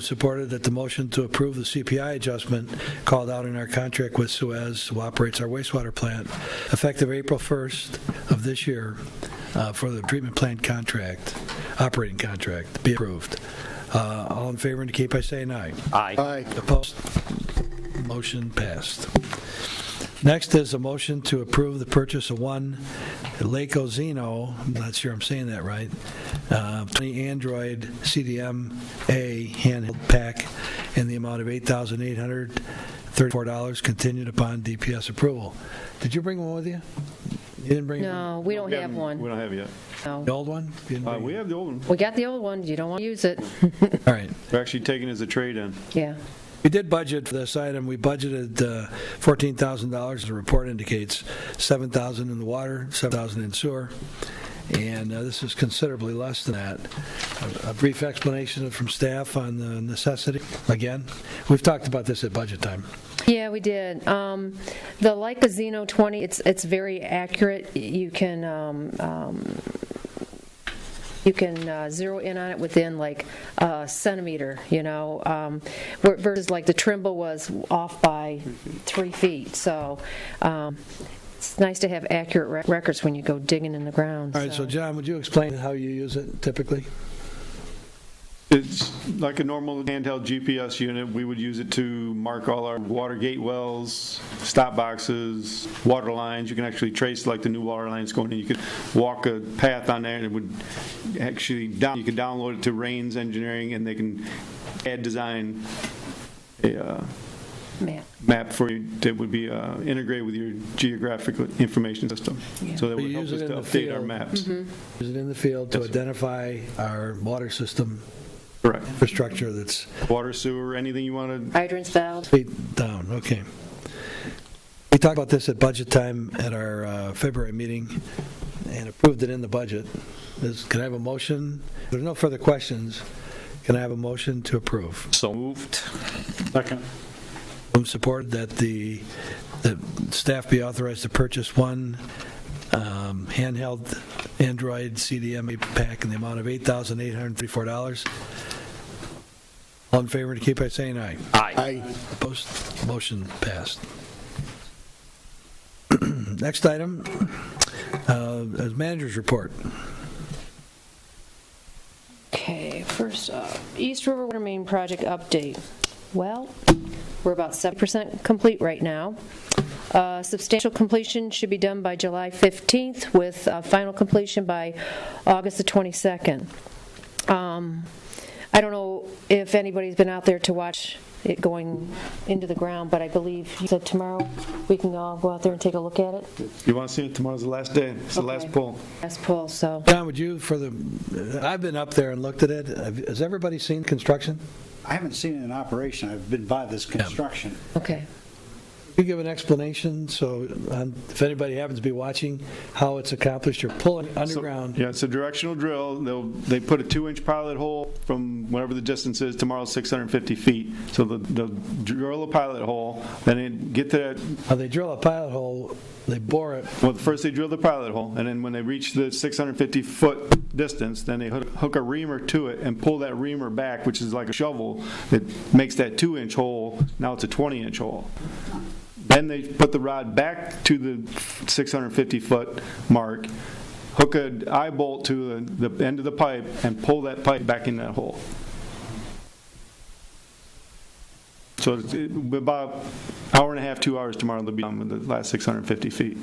Supported that the motion to approve the CPI adjustment called out in our contract with Suez, who operates our wastewater plant, effective April 1st of this year for the treatment plant contract, operating contract, be approved. All in favor indicate by saying aye. Aye. Aye. Opposed? Motion passed. Next is a motion to approve the purchase of one Lake Ozino, I'm not sure I'm saying that right, 20 Android CDMA handheld pack in the amount of $8,834 contingent upon DPS approval. Did you bring one with you? You didn't bring No, we don't have one. We don't have it yet. No. the old one? You didn't bring We have the old one. We got the old one. You don't want to use it. All right. We're actually taking it as a trade-in. Yeah. We did budget for this item. We budgeted $14,000. The report indicates $7,000 in the water, $7,000 in sewer, and this is considerably less than that. A brief explanation from staff on the necessity. Again, we've talked about this at budget time. Yeah, we did. The Leica Xeno 20, it's very accurate. You can zero in on it within like a centimeter, versus like the Trimble was off by 3 feet. So It's nice to have accurate records when you go digging in the ground. All right, so John, would you explain how you use it typically? It's like a normal handheld GPS unit. We would use it to mark all our water gate wells, stop boxes, water lines. You can actually trace like the new water lines going in. You could walk a path on there and it would actually, you can download it to Rains Engineering and they can add design a map for you that would be integrated with your geographic information system. So that would help us to update our maps. Use it in the field to identify our water system. Correct. Infrastructure that's water, sewer, anything you want to. Hydrants, valves. Down, okay. We talked about this at budget time at our February meeting and approved it in the budget. Can I have a motion? If there's no further questions. Can I have a motion to approve? So moved. Second. Support that the staff be authorized to purchase one handheld Android CDMA pack in the amount of $8,834. All in favor to keep by saying aye. Aye. Opposed? Motion passed. Next item is manager's report. Okay, first up, East River Water Main Project update. Well, we're about 7% complete right now. Substantial completion should be done by July 15th with final completion by August the 22nd. I don't know if anybody's been out there to watch it going into the ground, but I believe you said tomorrow we can all go out there and take a look at it. You want to see it? Tomorrow's the last day. It's the last pull. Last pull, so. John, would you, I've been up there and looked at it. Has everybody seen construction? I haven't seen it in operation. I've been by this construction. Okay. Could you give an explanation so if anybody happens to be watching how it's accomplished? You're pulling underground. So, yeah, it's a directional drill. They put a 2-inch pilot hole from whatever the distance is. Tomorrow's 650 feet. So they'll drill a pilot hole, then they get to that. They drill a pilot hole, they bore it. Well, first they drill the pilot hole, and then when they reach the 650-foot distance, then they hook a reamer to it and pull that reamer back, which is like a shovel that makes that 2-inch hole. Now it's a 20-inch hole. Then they put the rod back to the 650-foot mark, hook an eye bolt to the end of the pipe, and pull that pipe back in that hole. So it's about an hour and a half, 2 hours tomorrow they'll be done with the last 650 feet.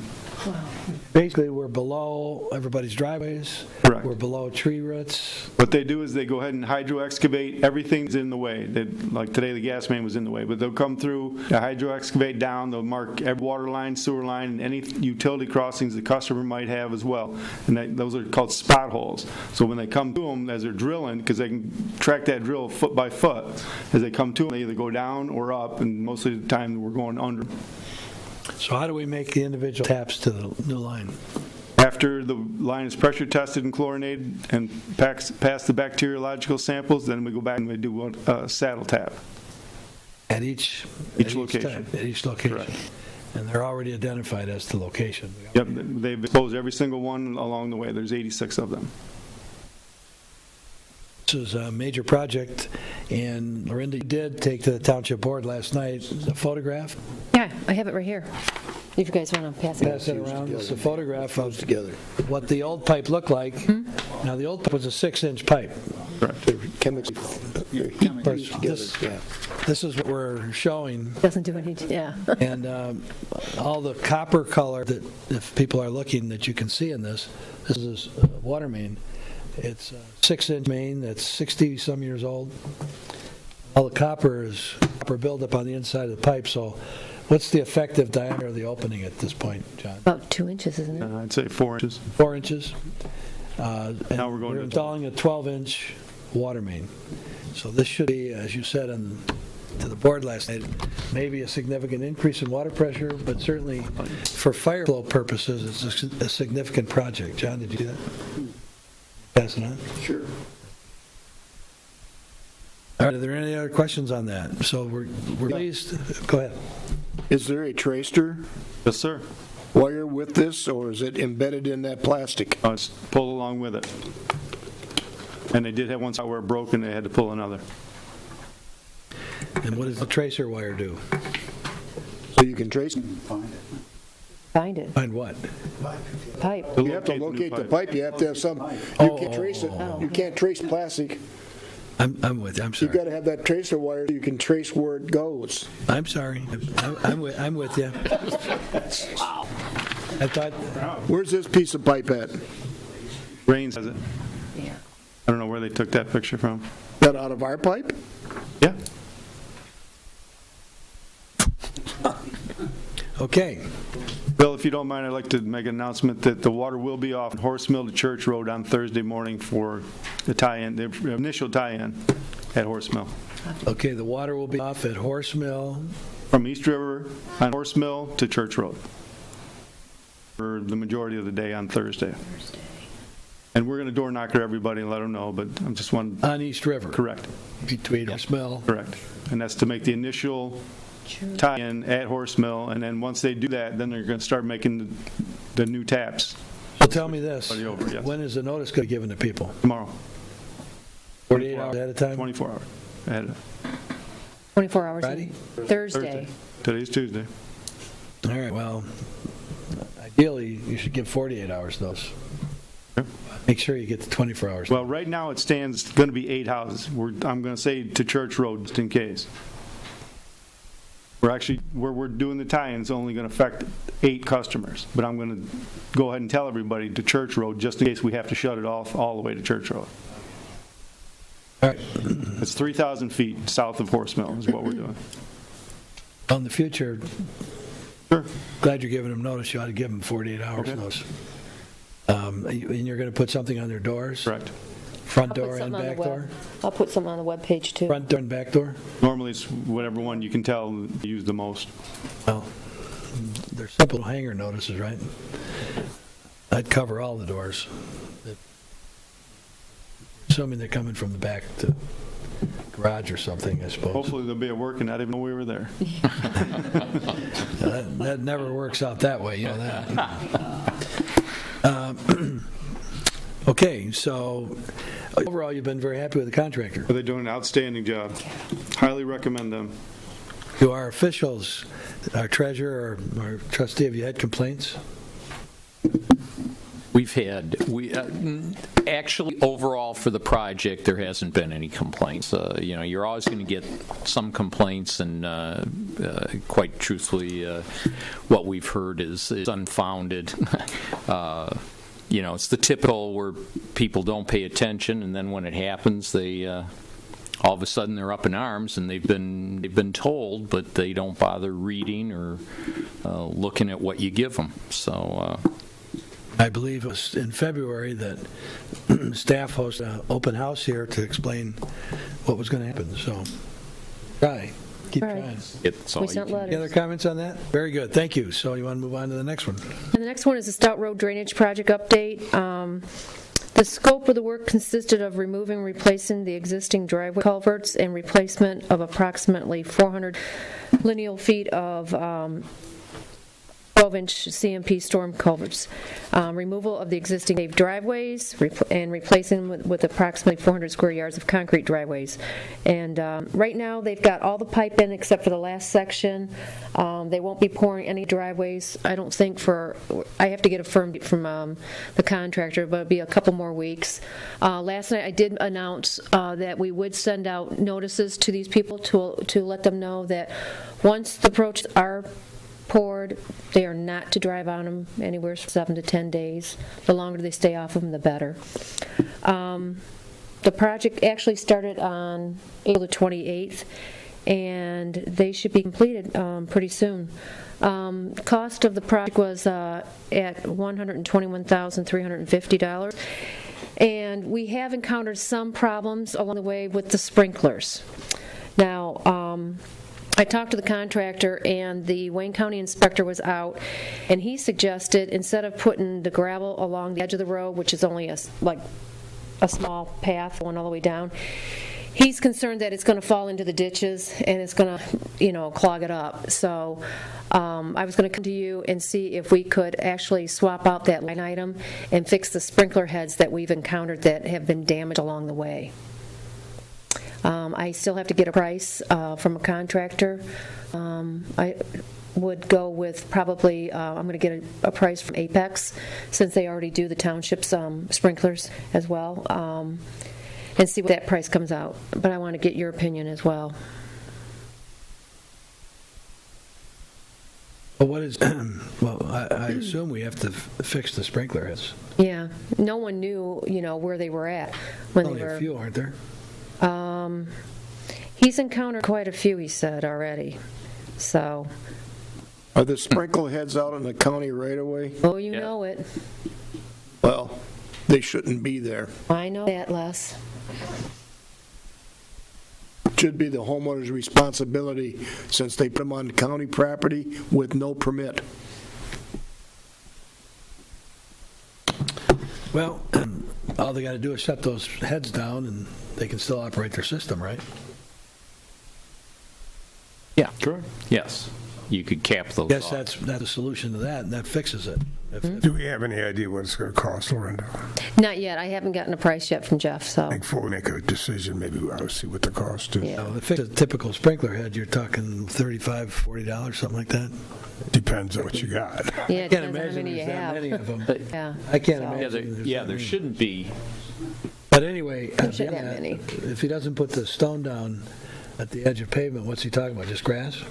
Wow. Basically, we're below everybody's driveways. Correct. We're below tree roots. What they do is they go ahead and hydro-excavate. Everything's in the way. Like today, the gas main was in the way. But they'll come through, they hydro-excavate down, they'll mark every water line, sewer line, and any utility crossings the customer might have as well. And those are called spot holes. So when they come to them as they're drilling, because they can track that drill foot by foot, as they come to them, they either go down or up, and most of the time we're going under. So how do we make the individual taps to the new line? After the line is pressure tested and chlorinated and pass the bacteriological samples, then we go back and we do a saddle tap. At each location. At each location. Correct. And they're already identified as the location. Yep, they've exposed every single one along the way. There's 86 of them. This is a major project, and Lorinda did take to the township board last night a photograph. Yeah, I have it right here. If you guys want to pass it. Pass it around. It's a photograph of what the old pipe looked like. Now, the old pipe was a 6-inch pipe. Correct. This is what we're showing. Doesn't do anything, yeah. And all the copper color that, if people are looking, that you can see in this is a water main. It's a 6-inch main that's 60-some years old. All the copper is copper buildup on the inside of the pipe. So what's the effective diameter of the opening at this point, John? About 2 inches, isn't it? I'd say 4 inches. 4 inches. Now we're going to installing a 12-inch water main. So this should be, as you said to the board last night, maybe a significant increase in water pressure, but certainly for fire flow purposes, it's a significant project. John, did you do that? Pass it on? Sure. All right, are there any other questions on that? So we're pleased. Go ahead. Is there a tracer Yes, sir. wire with this, or is it embedded in that plastic? It's pulled along with it. And they did have one side where it broke and they had to pull another. And what does the tracer wire do? So you can trace it? Find it. Find what? Pipe. You have to locate the pipe, you have to have some, you can't trace it, you can't trace plastic. I'm with you, I'm sorry. You've got to have that tracer wire, you can trace where it goes. I'm sorry. I'm with you. I thought, Where's this piece of pipe at? Rains has it. Yeah. I don't know where they took that picture from. That out of our pipe? Yeah. okay. Bill, if you don't mind, I'd like to make an announcement that the water will be off Horse Mill to Church Road on Thursday morning for the tie-in, the initial tie-in at Horse Mill. Okay, the water will be off at Horse Mill. From East River on Horse Mill to Church Road for the majority of the day on Thursday. And we're going to door knocker everybody and let them know, but I'm just one. On East River. Correct. Between Horse Mill. Correct. And that's to make the initial tie-in at Horse Mill, and then once they do that, then they're going to start making the new taps. So tell me this, Over, yes. when is the notice going to be given to people? Tomorrow. 48 hours ahead of time? 24 hours ahead of 24 hours. Friday? Thursday. Today's Tuesday. All right, well, ideally, you should give 48 hours notice. Okay. Make sure you get the 24 hours. Well, right now it stands going to be 8 houses. I'm going to say to Church Road just in case. We're actually, where we're doing the tie-in is only going to affect 8 customers, but I'm going to go ahead and tell everybody to Church Road just in case we have to shut it off all the way to Church Road. All right. It's 3,000 feet south of Horse Mill is what we're doing. On the future, Sure. glad you're giving them notice. You ought to give them 48 hours Okay. notice. And you're going to put something on their doors? Correct. Front I'll put door and something on the back web. door? I'll put something on the web page too. Front door and back door? Normally it's whatever one you can tell you use the most. Well, they're simple hanger notices, right? I'd cover all the doors. Assuming they're coming from the back to garage or something, I suppose. Hopefully they'll be at work and not even know we were there. That never works out that way, you know that. Okay, so overall, you've been very happy with the contractor. They're doing an outstanding job. Highly recommend them. Do our officials, our treasurer or our trustee, have you had complaints? We've had, actually, overall for the project, there hasn't been any complaints. You're always going to get some complaints, and quite truthfully, what we've heard is unfounded. It's the typical where people don't pay attention, and then when it happens, they all of a sudden they're up in arms, and they've been told, but they don't bother reading or looking at what you give them. So. I believe it was in February that staff hosted an open house here to explain what was going to happen. So, keep Right. trying. It's all We you sent can- Any other letters. comments on that? Very good, thank you. So you want to move on to the next one? And the next one is the Stout Road Drainage Project update. The scope of the work consisted of removing and replacing the existing driveway culverts and replacement of approximately 400 lineal feet of 12-inch CMP storm culverts, removal of the existing paved driveways, and replacing them with approximately 400 square yards of concrete driveways. And right now, they've got all the pipe in except for the last section. They won't be pouring any driveways, I don't think, I have to get a firm date from the contractor, but it'll be a couple more weeks. Last night, I did announce that we would send out notices to these people to let them know that once the approaches are poured, they are not to drive on them anywhere from 7 to 10 days. The longer they stay off of them, the better. The project actually started on April the 28th, and they should be completed pretty soon. Cost of the project was at $121,350, and we have encountered some problems along the way with the sprinklers. Now, I talked to the contractor, and the Wayne County inspector was out, and he suggested instead of putting the gravel along the edge of the road, which is only a small path going all the way down, he's concerned that it's going to fall into the ditches and it's going to, clog it up. So I was going to come to you and see if we could actually swap out that line item and fix the sprinkler heads that we've encountered that have been damaged along the way. I still have to get a price from a contractor. would go with probably, I'm going to get a price from Apex, since they already do the township's sprinklers as well, and see what that price comes out. But I want to get your opinion as well. Well, what is, well, I assume we have to fix the sprinkler heads. Yeah, no one knew, where they were at when Only they were. a few, aren't there? He's encountered quite a few, he said, already. So, Are the sprinkle heads out in the county right away? oh, you know it. Well, they shouldn't be there. I know that, Les. It should be the homeowner's responsibility since they put them on county property with no permit. Well, all they got to do is shut those heads down, and they can still operate their system, right? Yeah. Correct. Yes. You could cap those Yes, off. that's a solution to that, and that fixes it. Do we have any idea what it's going to cost, Lorinda? Not yet. I haven't gotten a price yet from Jeff, so. Before we make a decision, maybe we ought to see what the cost is. Yeah. To fix a typical sprinkler head, you're talking $35, $40, something like that. Depends on what you got. Yeah, I it can't depends on how imagine many you there's that have. many of them. Yeah. I can't So- imagine. There shouldn't be. But anyway, Shouldn't have beyond that many. if he doesn't put the stone down at the edge of pavement, what's he talking about? Just grass?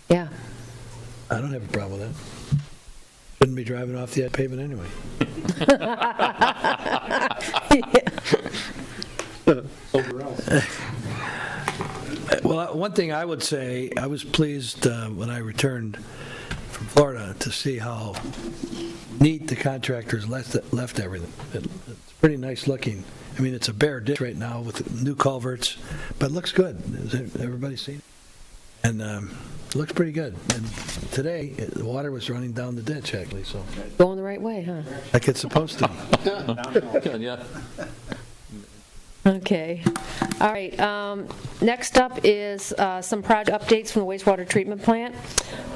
Yeah. I don't have a problem with that. Shouldn't be driving off the pavement anyway. Well, one thing I would say, I was pleased when I returned from Florida to see how neat the contractors left everything. It's pretty nice looking. I mean, it's a bare ditch right now with new culverts, but it looks good. Has everybody seen it? And it looks pretty good. And today, the water was running down the ditch, actually, so Going the right way, huh? like it's supposed to. Yeah. Okay. All right. Next up is some project updates from the wastewater treatment plant.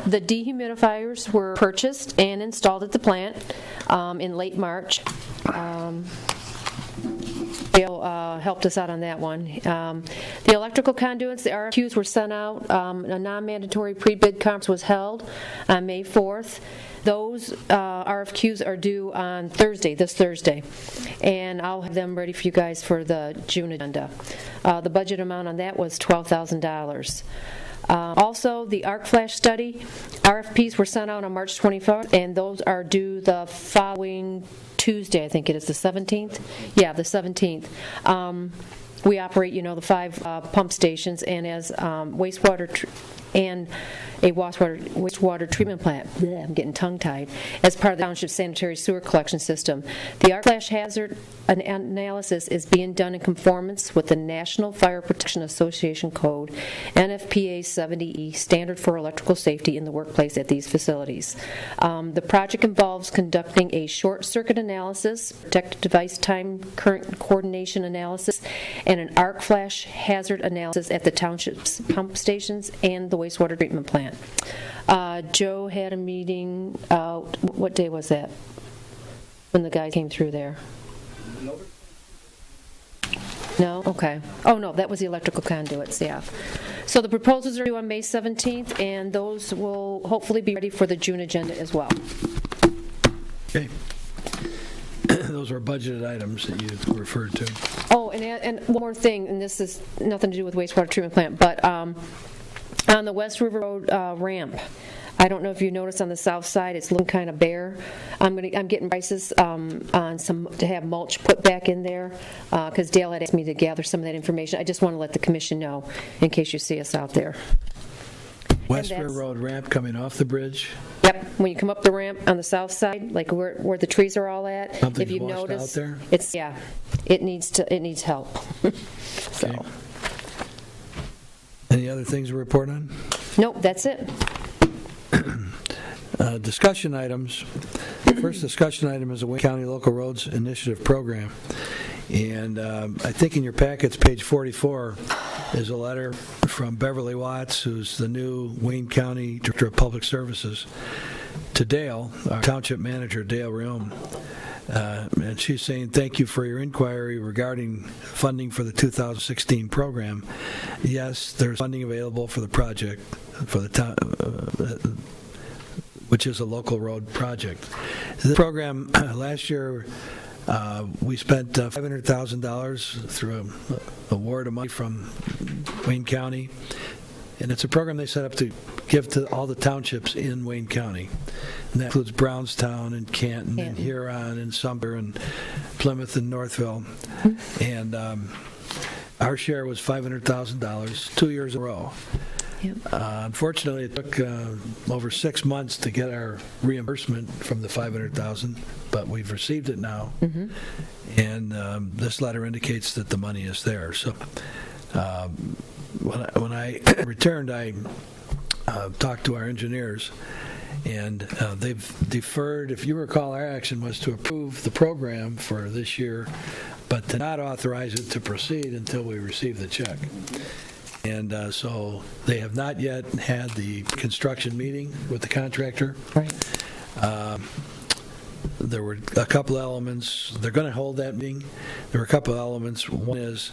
The dehumidifiers were purchased and installed at the plant in late March. Dale helped us out on that one. The electrical conduits, the RFQs were sent out. A non-mandatory pre-bid conference was held on May 4th. Those RFQs are due on this Thursday, and I'll have them ready for you guys for the June agenda. The budget amount on that was $12,000. Also, the arc flash study, RFPs were sent out on March 24th, and those are due the following Tuesday, I think it is the 17th? Yeah, the 17th. We operate, the 5 pump stations, and as wastewater and a wastewater treatment plant. Bleh, I'm getting tongue-tied. As part of the township sanitary sewer collection system. The arc flash hazard analysis is being done in conformance with the National Fire Protection Association Code, NFPA 70E, standard for electrical safety in the workplace at these facilities. The project involves conducting a short circuit analysis, protected device time current coordination analysis, and an arc flash hazard analysis at the township's pump stations and the wastewater treatment plant. Joe had a meeting out, what day was that? When the guy came through there? No? Okay. Oh, no, that was the electrical conduits, yeah. So the proposals are due on May 17th, and those will hopefully be ready for the June agenda as well. Okay. Those were budgeted items that you referred to. Oh, and one more thing, and this is nothing to do with wastewater treatment plant, but on the West River Road ramp, I don't know if you noticed on the south side, it's looking kind of bare. I'm getting prices on some to have mulch put back in there because Dale had asked me to gather some of that information. I just want to let the commission know in case you see us out there. West River Road ramp coming off the bridge. Yep, when you come up the ramp on the south side, like where the trees are all at, Something's if you washed notice, out there? it needs help. So. Okay. Any other things to report on? Nope, that's it. Discussion items. First discussion item is the Wayne County Local Roads Initiative Program. And I think in your packets, page 44, is a letter from Beverly Watts, who's the new Wayne County Director of Public Services, to Dale, our Township Manager, Dale Riom, And she's saying, thank you for your inquiry regarding funding for the 2016 program. Yes, there's funding available for the project, for the town, which is a local road project. The program, last year, we spent $500,000 through an award of money from Wayne County. And it's a program they set up to give to all the townships in Wayne County. And that includes Brownstown and Canton and Huron and Sumter and Plymouth and Northville. And our share was $500,000 2 years in a row. Yep. Unfortunately, it took over 6 months to get our reimbursement from the $500,000, but we've received it now. And this letter indicates that the money is there. So when I returned, I talked to our engineers, and they've deferred. If you recall, our action was to approve the program for this year, but to not authorize it to proceed until we receive the check. And so they have not yet had the construction meeting with the contractor. Right. There were a couple elements. They're going to hold that meeting. There were a couple elements. One is,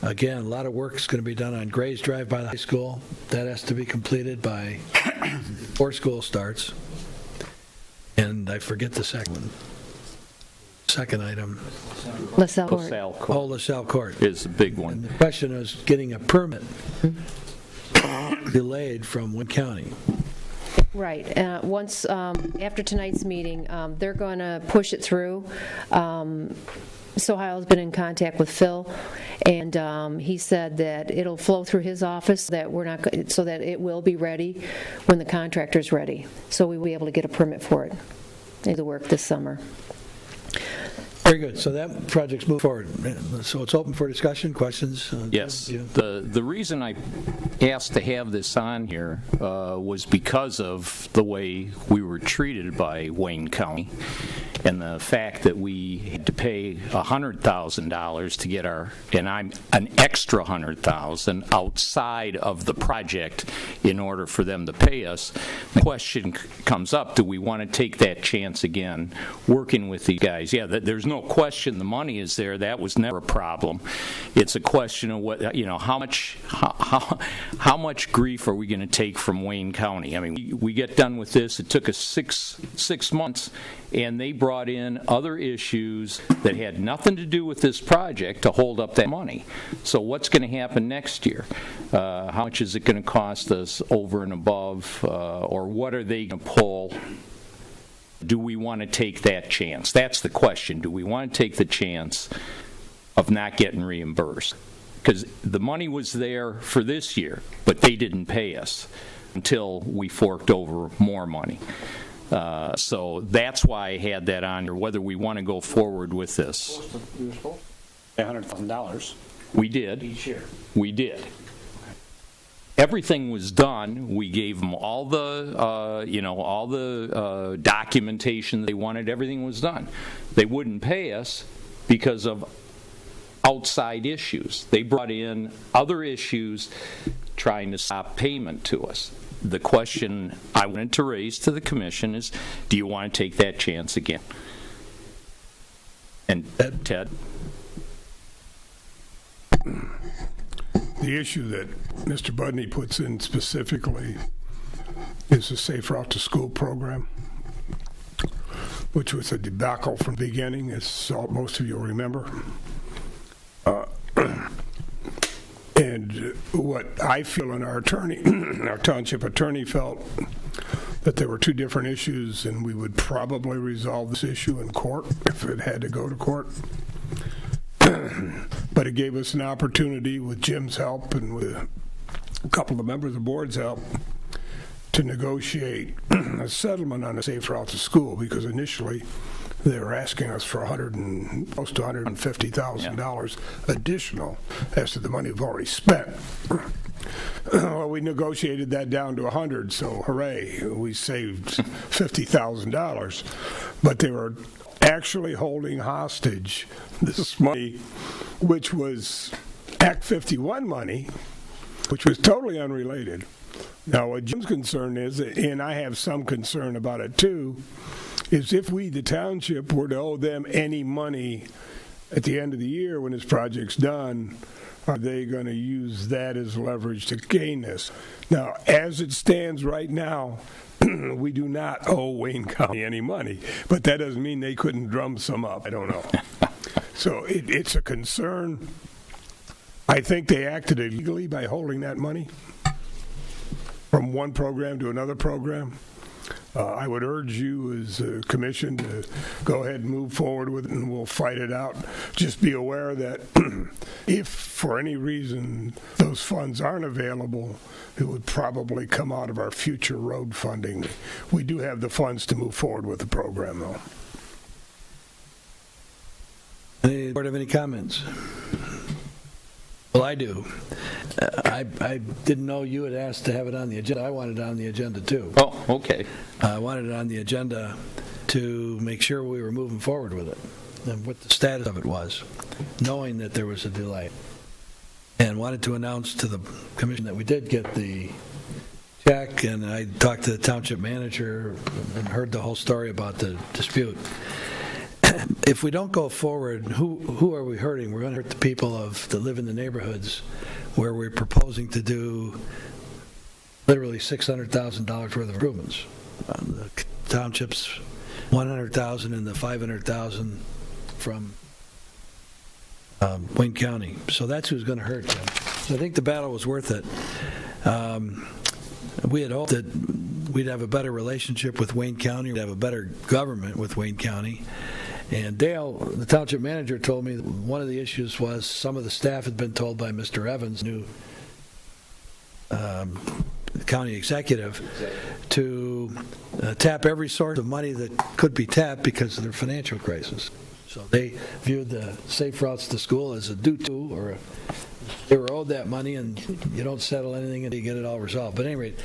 again, a lot of work is going to be done on Grays Drive by the high school. That has to be completed before school starts. And I forget the second one. Second item. LaSalle Court. LaSalle Court Oh, LaSalle Court. is a big one. And the question is getting a permit delayed from Wayne County. Right. Once, after tonight's meeting, they're going to push it through. Soheil's been in contact with Phil, and he said that it'll flow through his office, that so that it will be ready when the contractor's ready. So we will be able to get a permit for it. Do the work this summer. Very good. So that project's moved forward. So it's open for discussion, questions? Yes. Yeah. The reason I asked to have this on here was because of the way we were treated by Wayne County and the fact that we had to pay $100,000 to get an extra $100,000 outside of the project in order for them to pay us. The question comes up, do we want to take that chance again working with these guys? Yeah, there's no question the money is there. That was never a problem. It's a question of what, how much grief are we going to take from Wayne County? I mean, we get done with this. It took us six months, and they brought in other issues that had nothing to do with this project to hold up that money. So what's going to happen next year? How much is it going to cost us over and above, or what are they going to pull? Do we want to take that chance? That's the question. Do we want to take the chance of not getting reimbursed? Because the money was there for this year, but they didn't pay us until we forked over more money. So that's why I had that on here, whether we want to go forward with this. You were supposed to pay $100,000. We did. Each year. We did. Everything was done. We gave them all the, documentation they wanted. Everything was done. They wouldn't pay us because of outside issues. They brought in other issues trying to stop payment to us. The question I wanted to raise to the commission is, do you want to take that chance again? And Ted? The issue that Mr. Budney puts in specifically is the Safe Route to School program, which was a debacle from the beginning, as most of you will remember. And what I feel, and our attorney, our township attorney, felt that there were two different issues, and we would probably resolve this issue in court if it had to go to court. But it gave us an opportunity, with Jim's help and with a couple of the members of the board's help, to negotiate a settlement on a Safe Route to School, because initially they were asking us for close to $150,000 additional as to the money we've already spent. Well, we negotiated that down to 100, so hooray, we saved $50,000. But they were actually holding hostage this money, which was Act 51 money, which was totally unrelated. Now, what Jim's concern is, and I have some concern about it too, is if we, the township, were to owe them any money at the end of the year when this project's done, are they going to use that as leverage to gain this? Now, as it stands right now, we do not owe Wayne County any money, but that doesn't mean they couldn't drum some up. I don't know. So it's a concern. I think they acted illegally by holding that money from one program to another program. I would urge you as a commission to go ahead and move forward with it, and we'll fight it out. Just be aware that if for any reason those funds aren't available, it would probably come out of our future road funding. We do have the funds to move forward with the program, though. Any board have any comments? Well, I do. I didn't know you had asked to have it on the agenda. I wanted it on the agenda, too. Oh, okay. I wanted it on the agenda to make sure we were moving forward with it and what the status of it was, knowing that there was a delay. And wanted to announce to the commission that we did get the check, and I talked to the township manager and heard the whole story about the dispute. If we don't go forward, who are we hurting? We're going to hurt the people that live in the neighborhoods where we're proposing to do literally $600,000 worth of improvements. The townships, $100,000 and the $500,000 from Wayne County. So that's who's going to hurt them. So I think the battle was worth it. We had hoped that we'd have a better relationship with Wayne County, we'd have a better government with Wayne County. And Dale, the township manager, told me that one of the issues was some of the staff had been told by Mr. Evans, new county executive, to tap every source of money that could be tapped because of their financial crisis. So they viewed the safe routes to school as a due to, or they were owed that money, and you don't settle anything until you get it all resolved. But at any rate,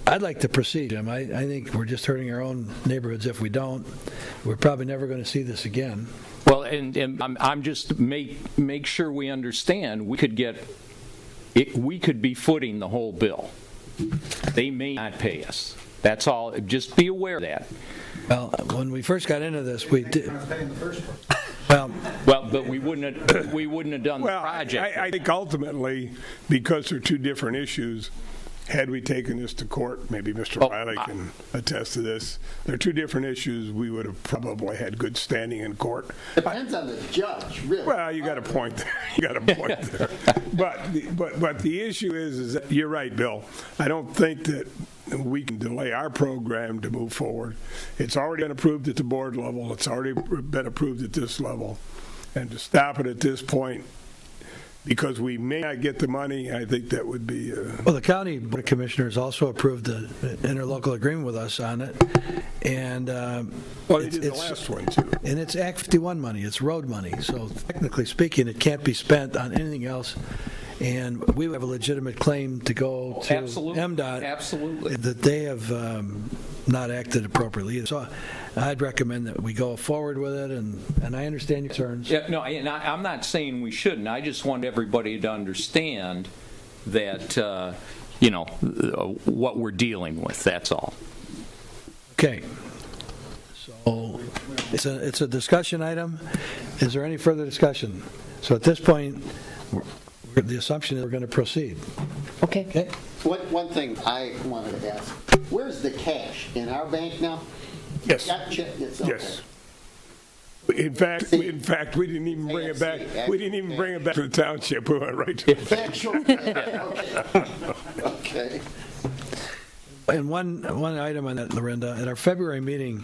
I'd like to proceed, Jim. I think we're just hurting our own neighborhoods if we don't. We're probably never going to see this again. Well, and I'm just make sure we understand. We could be footing the whole bill. They may not pay us. That's all. Just be aware of that. Well, when we first got into this, we did. Well, but we wouldn't have done the project. I think ultimately, because they're two different issues, had we taken this to court, maybe Mr. Riley can attest to this, they're two different issues, we would have probably had good standing in court. Depends on the judge, really. Well, you got a point there. You got a point there. But the issue is that you're right, Bill. I don't think that we can delay our program to move forward. It's already been approved at the board level. It's already been approved at this level. And to stop it at this point, because we may not get the money, I think that would be... Well, the county board of commissioners also approved the interlocal agreement with us on it. And well, they did the last one, too. And it's Act 51 money. It's road money. So technically speaking, it can't be spent on anything else. And we have a legitimate claim to go to MDOT. Absolutely. That they have not acted appropriately either. So I'd recommend that we go forward with it, and I understand your concerns. Yeah, no, and I'm not saying we shouldn't. I just want everybody to understand that, what we're dealing with. That's all. Okay. So it's a discussion item. Is there any further discussion? So at this point, the assumption is we're going to proceed. Okay. One thing I wanted to ask, where's the cash? In our bank now? Yes. It's okay. Yes. In fact, we didn't even bring it back. We didn't even bring it back to the township. We went right to the Okay. And one item on that, Lorinda, at our February meeting,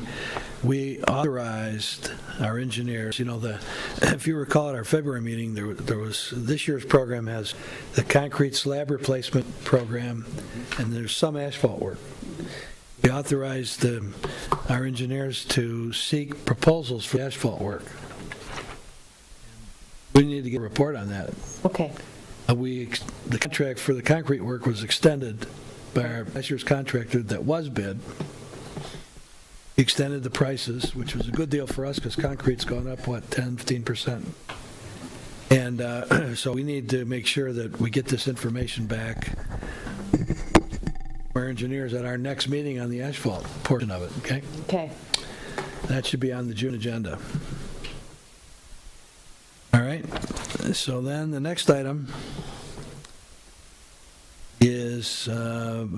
we authorized our engineers, if you recall at our February meeting, there was, this year's program has the concrete slab replacement program, and there's some asphalt work. We authorized our engineers to seek proposals for asphalt work. We need to get a report on that. Okay. The contract for the concrete work was extended by our last year's contractor that was bid. He extended the prices, which was a good deal for us because concrete's gone up, 10-15%. And so we need to make sure that we get this information back from our engineers at our next meeting on the asphalt portion of it, okay? Okay. That should be on the June agenda. All right, so then the next item is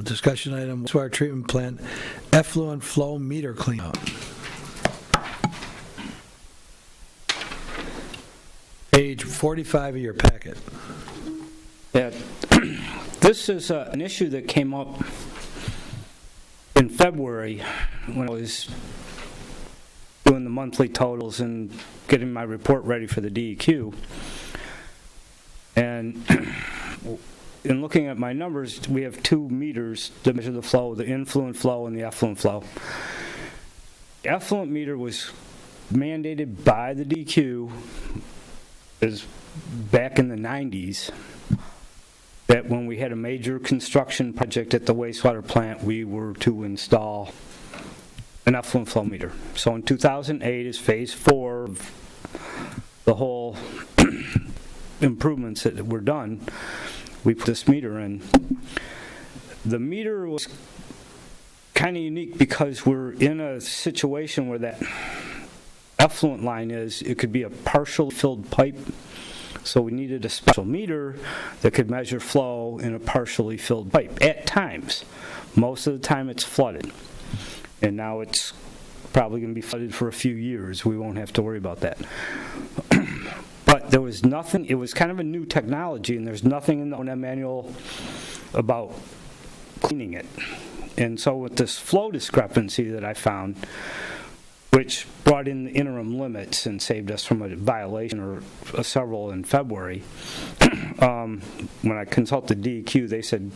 discussion item, wastewater treatment plant effluent flow meter cleanup. Page 45 of your packet. Yeah, this is an issue that came up in February when I was doing the monthly totals and getting my report ready for the DEQ. And in looking at my numbers, we have 2 meters to measure the flow, the influent flow and the effluent flow. The effluent meter was mandated by the DEQ is back in the 90s, that when we had a major construction project at the wastewater plant, we were to install an effluent flow meter. So in 2008 is phase 4 of the whole improvements that were done. We put this meter in. The meter was kind of unique because we're in a situation where that effluent line is, it could be a partially filled pipe. So we needed a special meter that could measure flow in a partially filled pipe at times. Most of the time it's flooded. And now it's probably going to be flooded for a few years. We won't have to worry about that. But there was nothing, it was kind of a new technology, and there's nothing in the O&M manual about cleaning it. And so with this flow discrepancy that I found, which brought in the interim limits and saved us from a violation or several in February. When I consulted DEQ, they said,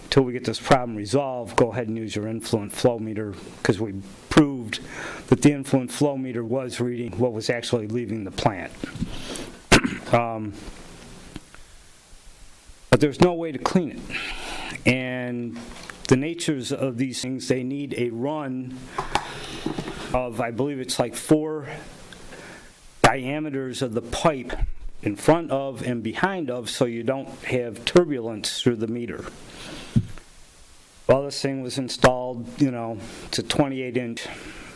until we get this problem resolved, go ahead and use your influent flow meter, because we proved that the influent flow meter was reading what was actually leaving the plant. But there's no way to clean it. And the natures of these things, they need a run of, I believe it's like 4 diameters of the pipe in front of and behind of, so you don't have turbulence through the meter. Well, this thing was installed, it's a 28-inch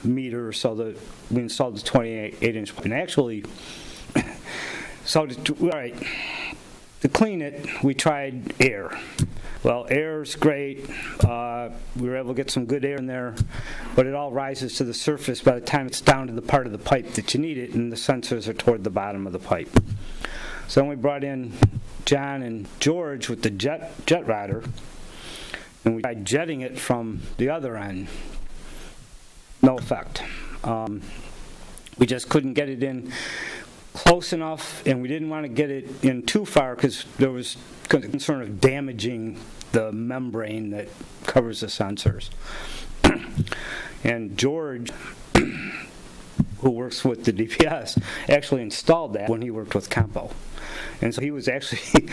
meter, so that we installed the 28-inch. And actually, so to clean it, we tried air. Well, air's great. We were able to get some good air in there, but it all rises to the surface by the time it's down to the part of the pipe that you need it, and the sensors are toward the bottom of the pipe. So then we brought in John and George with the jet rotor, and we tried jetting it from the other end. No effect. We just couldn't get it in close enough, and we didn't want to get it in too far because there was concern of damaging the membrane that covers the sensors. And George, who works with the DPS, actually installed that when he worked with Campo. And so he was actually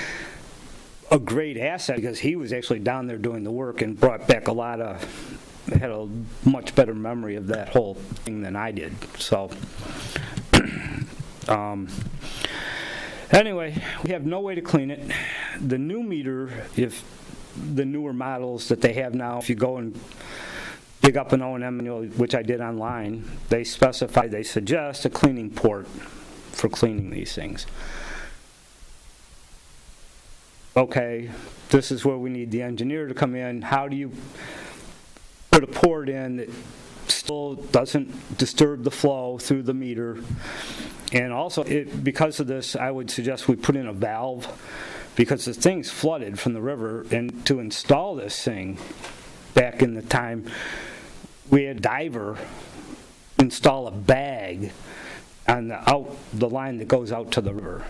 a great asset because he was actually down there doing the work and brought back had a much better memory of that whole thing than I did. So anyway, we have no way to clean it. The new meter, if the newer models that they have now, if you go and dig up an O&M manual, which I did online, they suggest a cleaning port for cleaning these things. Okay, this is where we need the engineer to come in. How do you put a port in that still doesn't disturb the flow through the meter? And also, because of this, I would suggest we put in a valve, because the thing's flooded from the river, and to install this thing back in the time, we had a diver install a bag on the line that goes out to the river.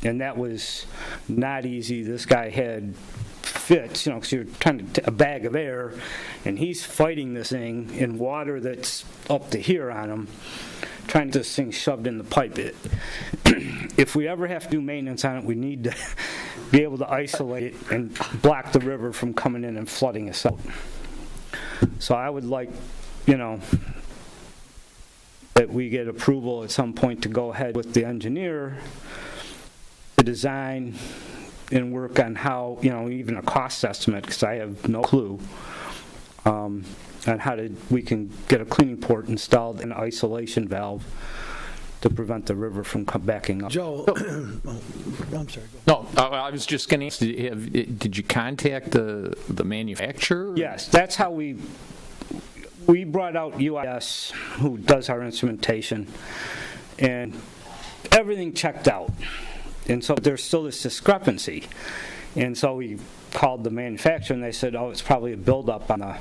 And that was not easy. This guy had fits, because you're trying to a bag of air, and he's fighting this thing in water that's up to here on him, trying to get this thing shoved in the pipe. If we ever have to do maintenance on it, we need to be able to isolate it and block the river from coming in and flooding us out. So I would like, that we get approval at some point to go ahead with the engineer to design and work on how, even a cost estimate, because I have no clue, on how we can get a cleaning port installed and an isolation valve to prevent the river from backing up. Joe, I'm sorry. No, I was just going to ask, did you contact the manufacturer? Yes, that's how we brought out UIS, who does our instrumentation, and everything checked out. And so there's still this discrepancy. And so we called the manufacturer, and they said, oh, it's probably a buildup on the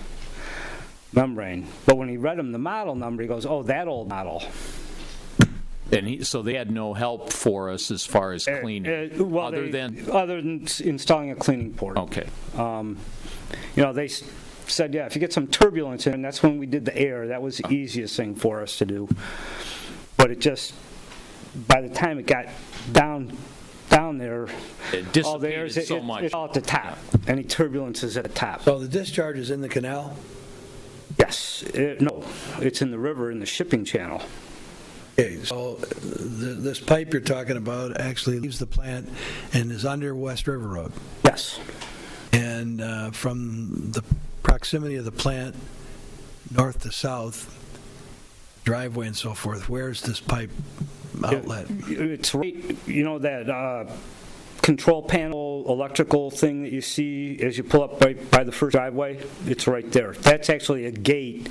membrane. But when he read him the model number, he goes, oh, that old model. And so they had no help for us as far as cleaning, other than installing a cleaning port. Okay. They said, yeah, if you get some turbulence in, and that's when we did the air. That was the easiest thing for us to do. But it just, by the time it got down there, it dissipated so much. It's all at the top. Any turbulence is at the top. So the discharge is in the canal? Yes. No, it's in the river in the shipping channel. Okay, so this pipe you're talking about actually leaves the plant and is under West River Road? Yes. And from the proximity of the plant, north to south, driveway and so forth, where's this pipe outlet? It's right, that control panel electrical thing that you see as you pull up right by the first driveway? It's right there. That's actually a gate.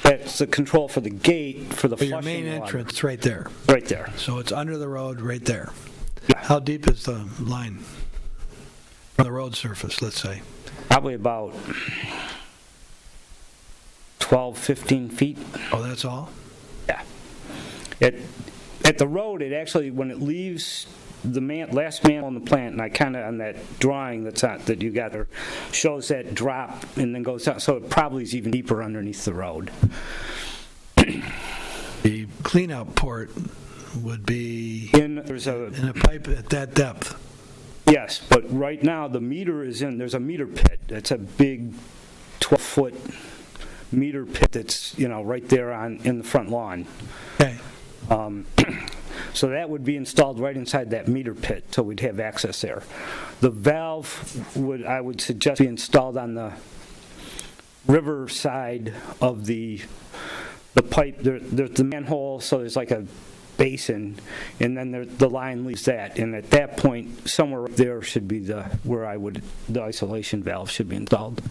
That's the control for the gate for the flushing water. Your main entrance right there? Right there. So it's under the road right there? Yeah. How deep is the line from the road surface, let's say? Probably about 12, 15 feet. Oh, that's all? Yeah. At the road, it actually, when it leaves the last manhole in the plant, and I kind of, on that drawing that you got there, shows that drop and then goes down, so it probably is even deeper underneath the road. The clean-out port would be in a pipe at that depth? Yes, but right now the meter is there's a meter pit. It's a big 12-foot meter pit that's, right there in the front lawn. Okay. So that would be installed right inside that meter pit, so we'd have access there. The valve I would suggest be installed on the river side of the pipe. There's the manhole, so there's like a basin, and then the line leaves that. And at that point, somewhere up there should be the isolation valve should be installed.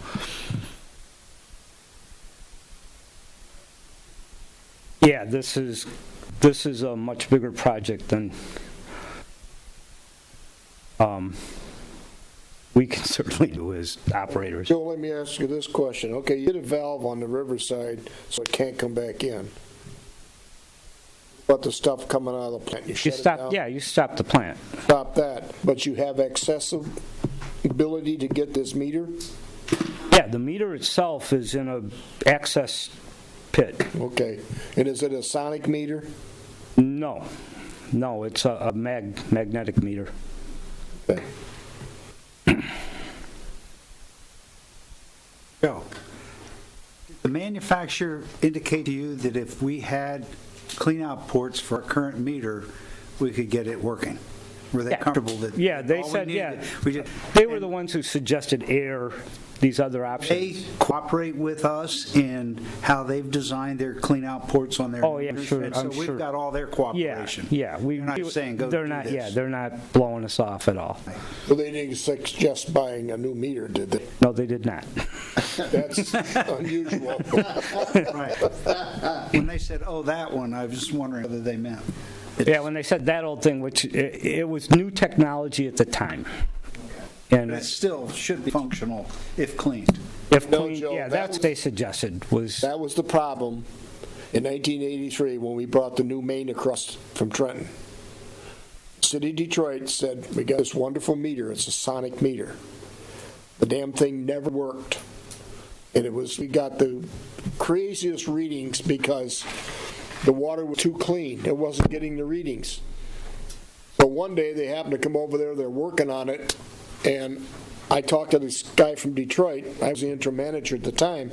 Yeah, this is a much bigger project than we can certainly do as operators. So let me ask you this question. Okay, you hit a valve on the riverside so it can't come back in. But the stuff coming out of the plant, you shut it down? Yeah, you stop the plant. Stop that. But you have excessive ability to get this meter? Yeah, the meter itself is in a access pit. Okay. And is it a sonic meter? No, it's a magnetic meter. Okay. Joe, did the manufacturer indicate to you that if we had clean-out ports for our current meter, we could get it working? Were they comfortable that? Yeah, they said, they were the ones who suggested these other options. They cooperate with us in how they've designed their clean-out ports on their meters. Yeah, sure. And so we've got all their cooperation. Yeah. They're not saying go do this. Yeah, they're not blowing us off at all. So they didn't suggest buying a new meter, did they? No, they did not. That's unusual. Right. When they said, oh, that one, I was just wondering whether they meant. Yeah, when they said that old thing, which it was new technology at the time. And it still should be functional if cleaned. Joe, that's what they suggested. That was the problem in 1983 when we brought the new main across from Trenton. City of Detroit said, we got this wonderful meter, it's a sonic meter. The damn thing never worked. And we got the craziest readings because the water was too clean. It wasn't getting the readings. So one day they happened to come over there, they're working on it, and I talked to this guy from Detroit. I was the interim manager at the time,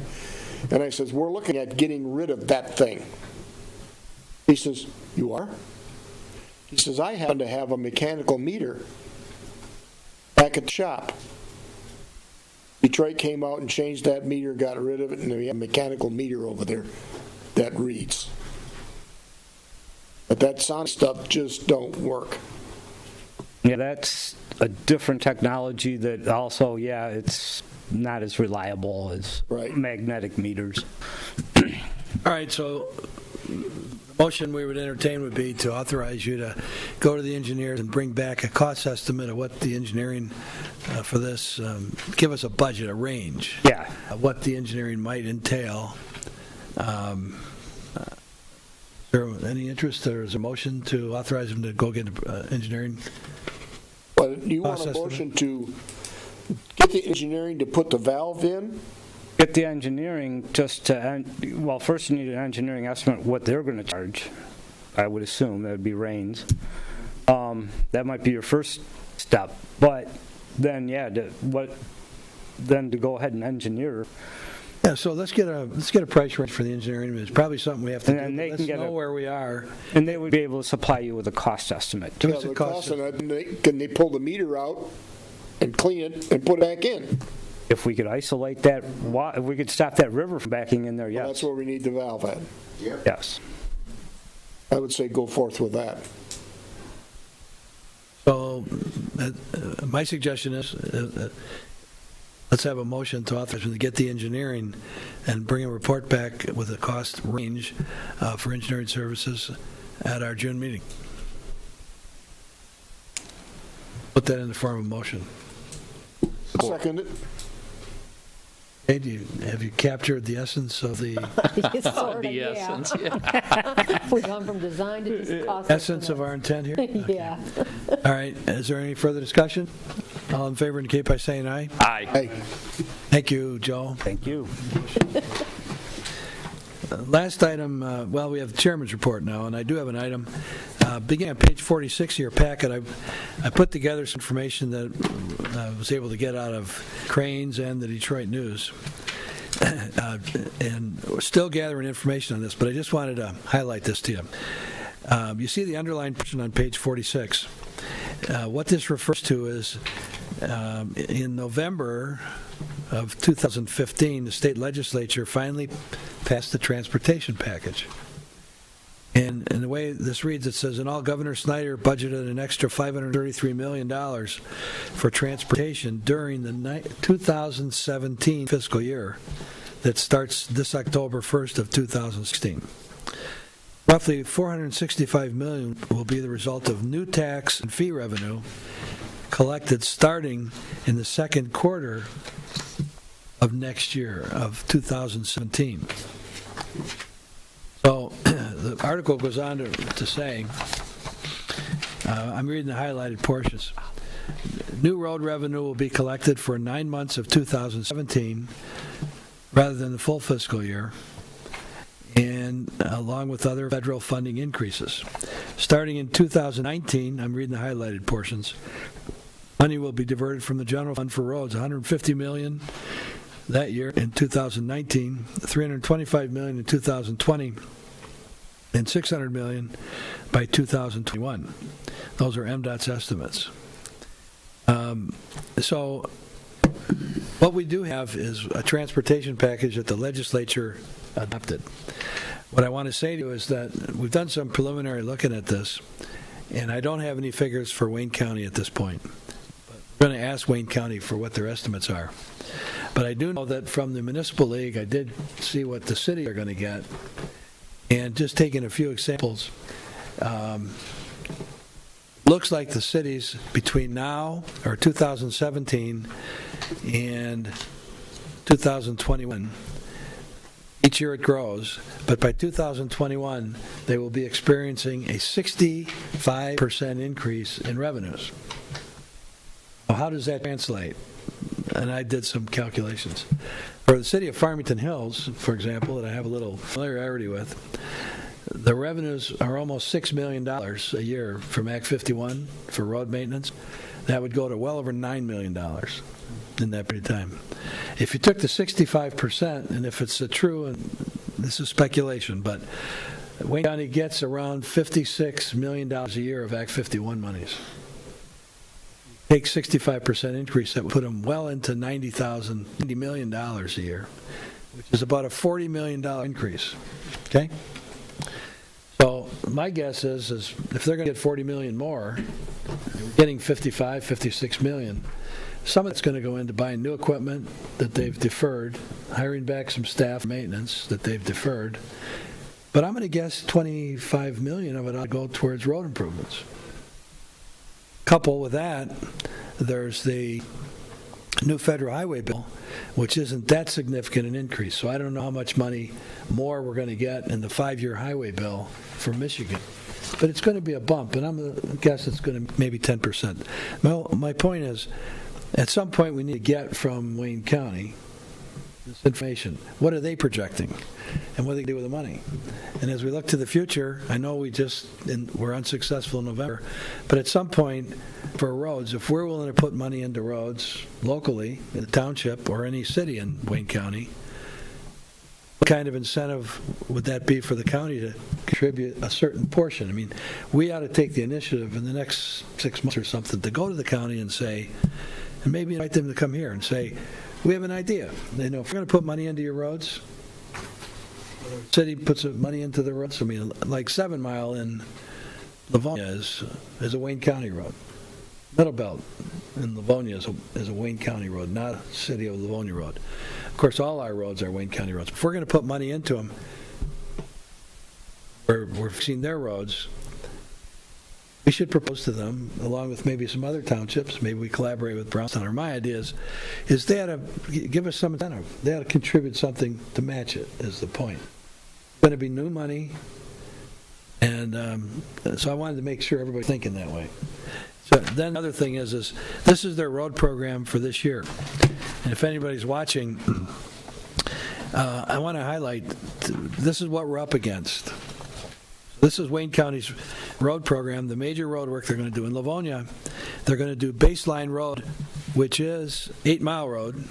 and I says, we're looking at getting rid of that thing. He says, you are? He says, I happen to have a mechanical meter back at the shop. Detroit came out and changed that meter, got rid of it, and we have a mechanical meter over there that reads. But that sonic stuff just don't work. Yeah, that's a different technology that also, yeah, it's not as reliable as magnetic meters. All right, so the motion we would entertain would be to authorize you to go to the engineers and bring back a cost estimate of what the engineering for this, give us a budget, a range. Yeah. Of what the engineering might entail. Is there any interest or is there a motion to authorize them to go get engineering? But you want a motion to get the engineering to put the valve in? Get the engineering just to, well, first you need an engineering estimate what they're going to charge. I would assume that would be Rains. That might be your first step. But then, yeah, then to go ahead and engineer. Yeah, so let's get a price range for the engineering. It's probably something we have to do. And they let's can know where we are. And they would be able to supply you with a cost estimate. Yeah, the cost of it, can they pull the meter out and clean it and put it back in? If we could isolate that, if we could stop that river from backing in there, yes. Well, that's where we need the valve at. Yep. Yes. I would say go forth with that. So my suggestion is let's have a motion to authorize them to get the engineering and bring a report back with a cost range for engineering services at our June meeting. Put that in the form of a motion. Second it. Hey, have you captured the essence of the essence? Yeah. We've gone from design to just cost essence of our intent here? Okay. Yeah. All right. Is there any further discussion? All in favor indicate by saying aye. Aye. Hey, Thank you, Joe. Thank you. Last item, well, we have the chairman's report now, and I do have an item. Beginning on page 46 of your packet, I put together some information that I was able to get out of Cranes and the Detroit News. And we're still gathering information on this, but I just wanted to highlight this to you. You see the underlined portion on page 46. What this refers to is in November of 2015, the state legislature finally passed the transportation package. And the way this reads, it says, in all, Governor Snyder budgeted an extra $533 million for transportation during the 2017 fiscal year that starts this October 1st of 2016. Roughly $465 million will be the result of new tax and fee revenue collected starting in the second quarter of next year, of 2017. So the article goes on to say, I'm reading the highlighted portions. New road revenue will be collected for 9 months of 2017 rather than the full fiscal year, and along with other federal funding increases. Starting in 2019, I'm reading the highlighted portions, money will be diverted from the general fund for roads, $150 million that year in 2019, $325 million in 2020, and $600 million by 2021. Those are MDOT's estimates. So what we do have is a transportation package that the legislature adopted. What I want to say to you is that we've done some preliminary looking at this, and I don't have any figures for Wayne County at this point. But we're going to ask Wayne County for what their estimates are. But I do know that from the Municipal League, I did see what the city are going to get. And just taking a few examples, looks like the cities between now, or 2017, and 2021, each year it grows, but by 2021, they will be experiencing a 65% increase in revenues. Well, how does that translate? And I did some calculations. For the city of Farmington Hills, for example, that I have a little familiarity with, the revenues are almost $6 million a year from Act 51 for road maintenance. That would go to well over $9 million in that period of time. If you took the 65%, and if it's true, and this is speculation, but Wayne County gets around $56 million a year of Act 51 monies. take 65% increase, that would put them well into $90 million a year, which is about a $40 million increase. Okay? So my guess is if they're going to get $40 million more, we're getting 56 million. Some of it's going to go into buying new equipment that they've deferred, hiring back some staff maintenance that they've deferred. But I'm going to guess 25 million of it ought to go towards road improvements. Coupled with that, there's the new federal highway bill, which isn't that significant an increase. So I don't know how much money more we're going to get in the 5-year highway bill for Michigan. But it's going to be a bump, and I'm going to guess it's going to maybe 10%. My point is, at some point we need to get from Wayne County this information. What are they projecting? And what do they do with the money? And as we look to the future, I know we're unsuccessful in November, but at some point for roads, if we're willing to put money into roads locally, in the township or any city in Wayne County, what kind of incentive would that be for the county to contribute a certain portion? I mean, we ought to take the initiative in the next 6 months or something to go to the county and say, and maybe invite them to come here and say, we have an idea. They know if we're going to put money into your roads, the city puts money into the roads. I mean, like 7 Mile in Livonia is a Wayne County road. Middle Belt in Livonia is a Wayne County road, not a City of Livonia road. Of course, all our roads are Wayne County roads. If we're going to put money into them, we're fixing their roads, we should propose to them, along with maybe some other townships, maybe we collaborate with Brownstown, or my idea is they ought to give us some incentive. They ought to contribute something to match it, is the point. It's going to be new money, and so I wanted to make sure everybody's thinking that way. So then the other thing is this is their road program for this year. And if anybody's watching, I want to highlight, this is what we're up against. This is Wayne County's road program, the major road work they're going to do in Livonia. They're going to do Baseline Road, which is 8 Mile Road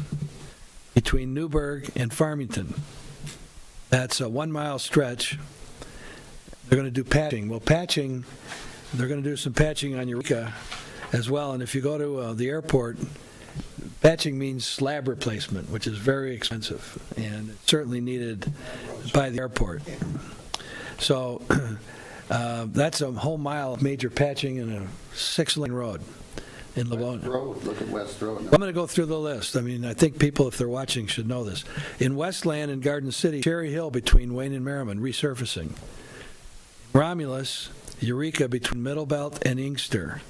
between Newburgh and Farmington. That's a 1 mile stretch. They're going to do patching. Well, patching, they're going to do some patching on Eureka as well. And if you go to the airport, patching means slab replacement, which is very expensive, and it's certainly needed by the airport. So that's a whole mile of major patching in a 6-lane road in Livonia. Look at West Road. I'm going to go through the list. I mean, I think people, if they're watching, should know this. In Westland and Garden City, Cherry Hill between Wayne and Merriman, resurfacing. Romulus, Eureka between Middle Belt and Inkster.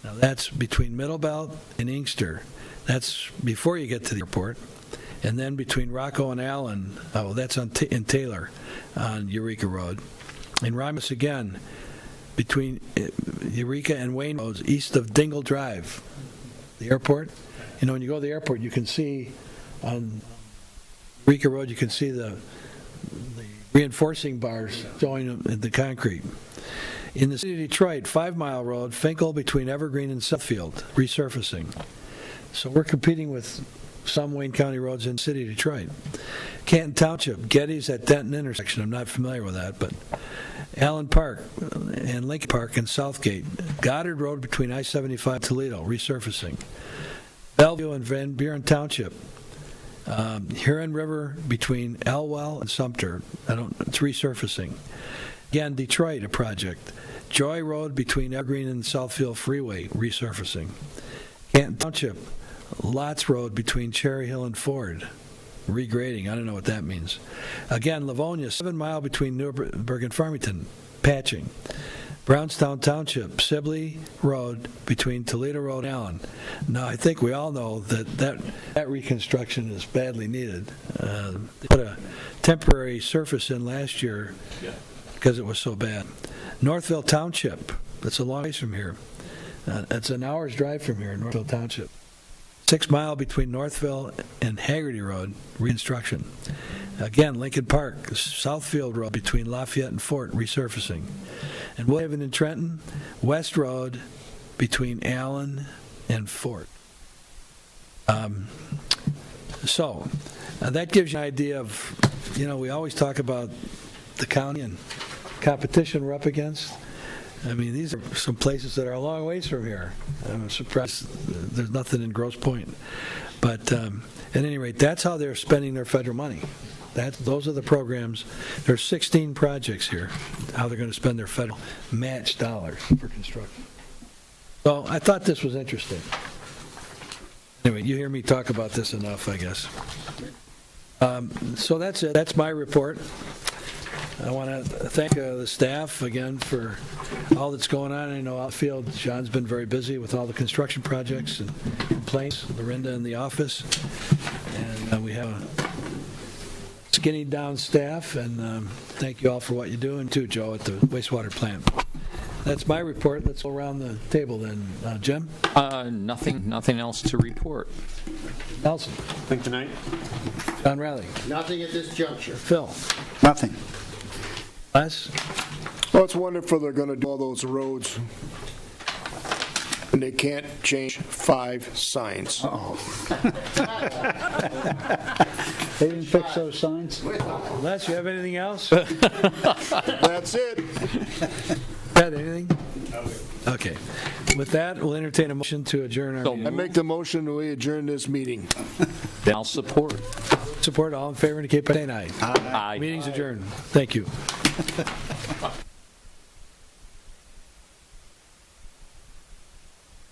Now that's between Middle Belt and Inkster. That's before you get to the airport. And then between Rocco and Allen, that's in Taylor on Eureka Road. In Romulus again, between Eureka and Wayne Roads, east of Dingle Drive, the airport. You know, when you go to the airport, you can see on Eureka Road, you can see the reinforcing bars showing in the concrete. In the city of Detroit, 5 Mile Road, Finkel between Evergreen and Southfield, resurfacing. So we're competing with some Wayne County roads in the city of Detroit. Canton Township, Getty's at Denton intersection. I'm not familiar with that, but Allen Park and Lincoln Park and Southgate. Goddard Road between I-75 and Toledo, resurfacing. Bellevue and Van Buren Township. Huron River between Elwell and Sumter. It's resurfacing. Again, Detroit, a project. Joy Road between Evergreen and Southfield Freeway, resurfacing. Canton Township, Lots Road between Cherry Hill and Ford, regrading. I don't know what that means. Again, Livonia, 7 Mile between Newburgh and Farmington, patching. Brownstown Township, Sibley Road between Toledo Road and Allen. Now, I think we all know that reconstruction is badly needed. They put a temporary surface in last year because it was so bad. Northville Township, that's a long ways from here. It's an hour's drive from here, Northville Township. 6 Mile between Northville and Haggerty Road, reconstruction. Again, Lincoln Park, Southfield Road between Lafayette and Fort, resurfacing. And Woodhaven and Trenton, West Road between Allen and Fort. So that gives you an idea of, we always talk about the county and competition we're up against. I mean, these are some places that are a long ways from here. I'm surprised there's nothing in Grosse Pointe. But at any rate, that's how they're spending their federal money. Those are the programs. There's 16 projects here, how they're going to spend their federal match dollars for construction. So I thought this was interesting. Anyway, you hear me talk about this enough, I guess. So that's it. That's my report. I want to thank the staff again for all that's going on. I know out field, John's been very busy with all the construction projects and complaints, Lorinda in the office. And we have a skinny down staff, and thank you all for what you do, and too, Joe, at the wastewater plant. That's my report. Let's go around the table then. Jim? Nothing else to report. Nelson? Think tonight? John Riley? Nothing at this juncture. Phil? Nothing. Les? Well, it's wonderful they're going to do all those roads, and they can't change 5 signs. They didn't fix those signs? Les, you have anything else? That's it. Ed, anything? Okay. With that, we'll entertain a motion to adjourn our meeting. I make the motion that we adjourn this meeting. Then I'll support. Support, all in favor indicate by saying aye. Aye. Meeting's adjourned. Thank you.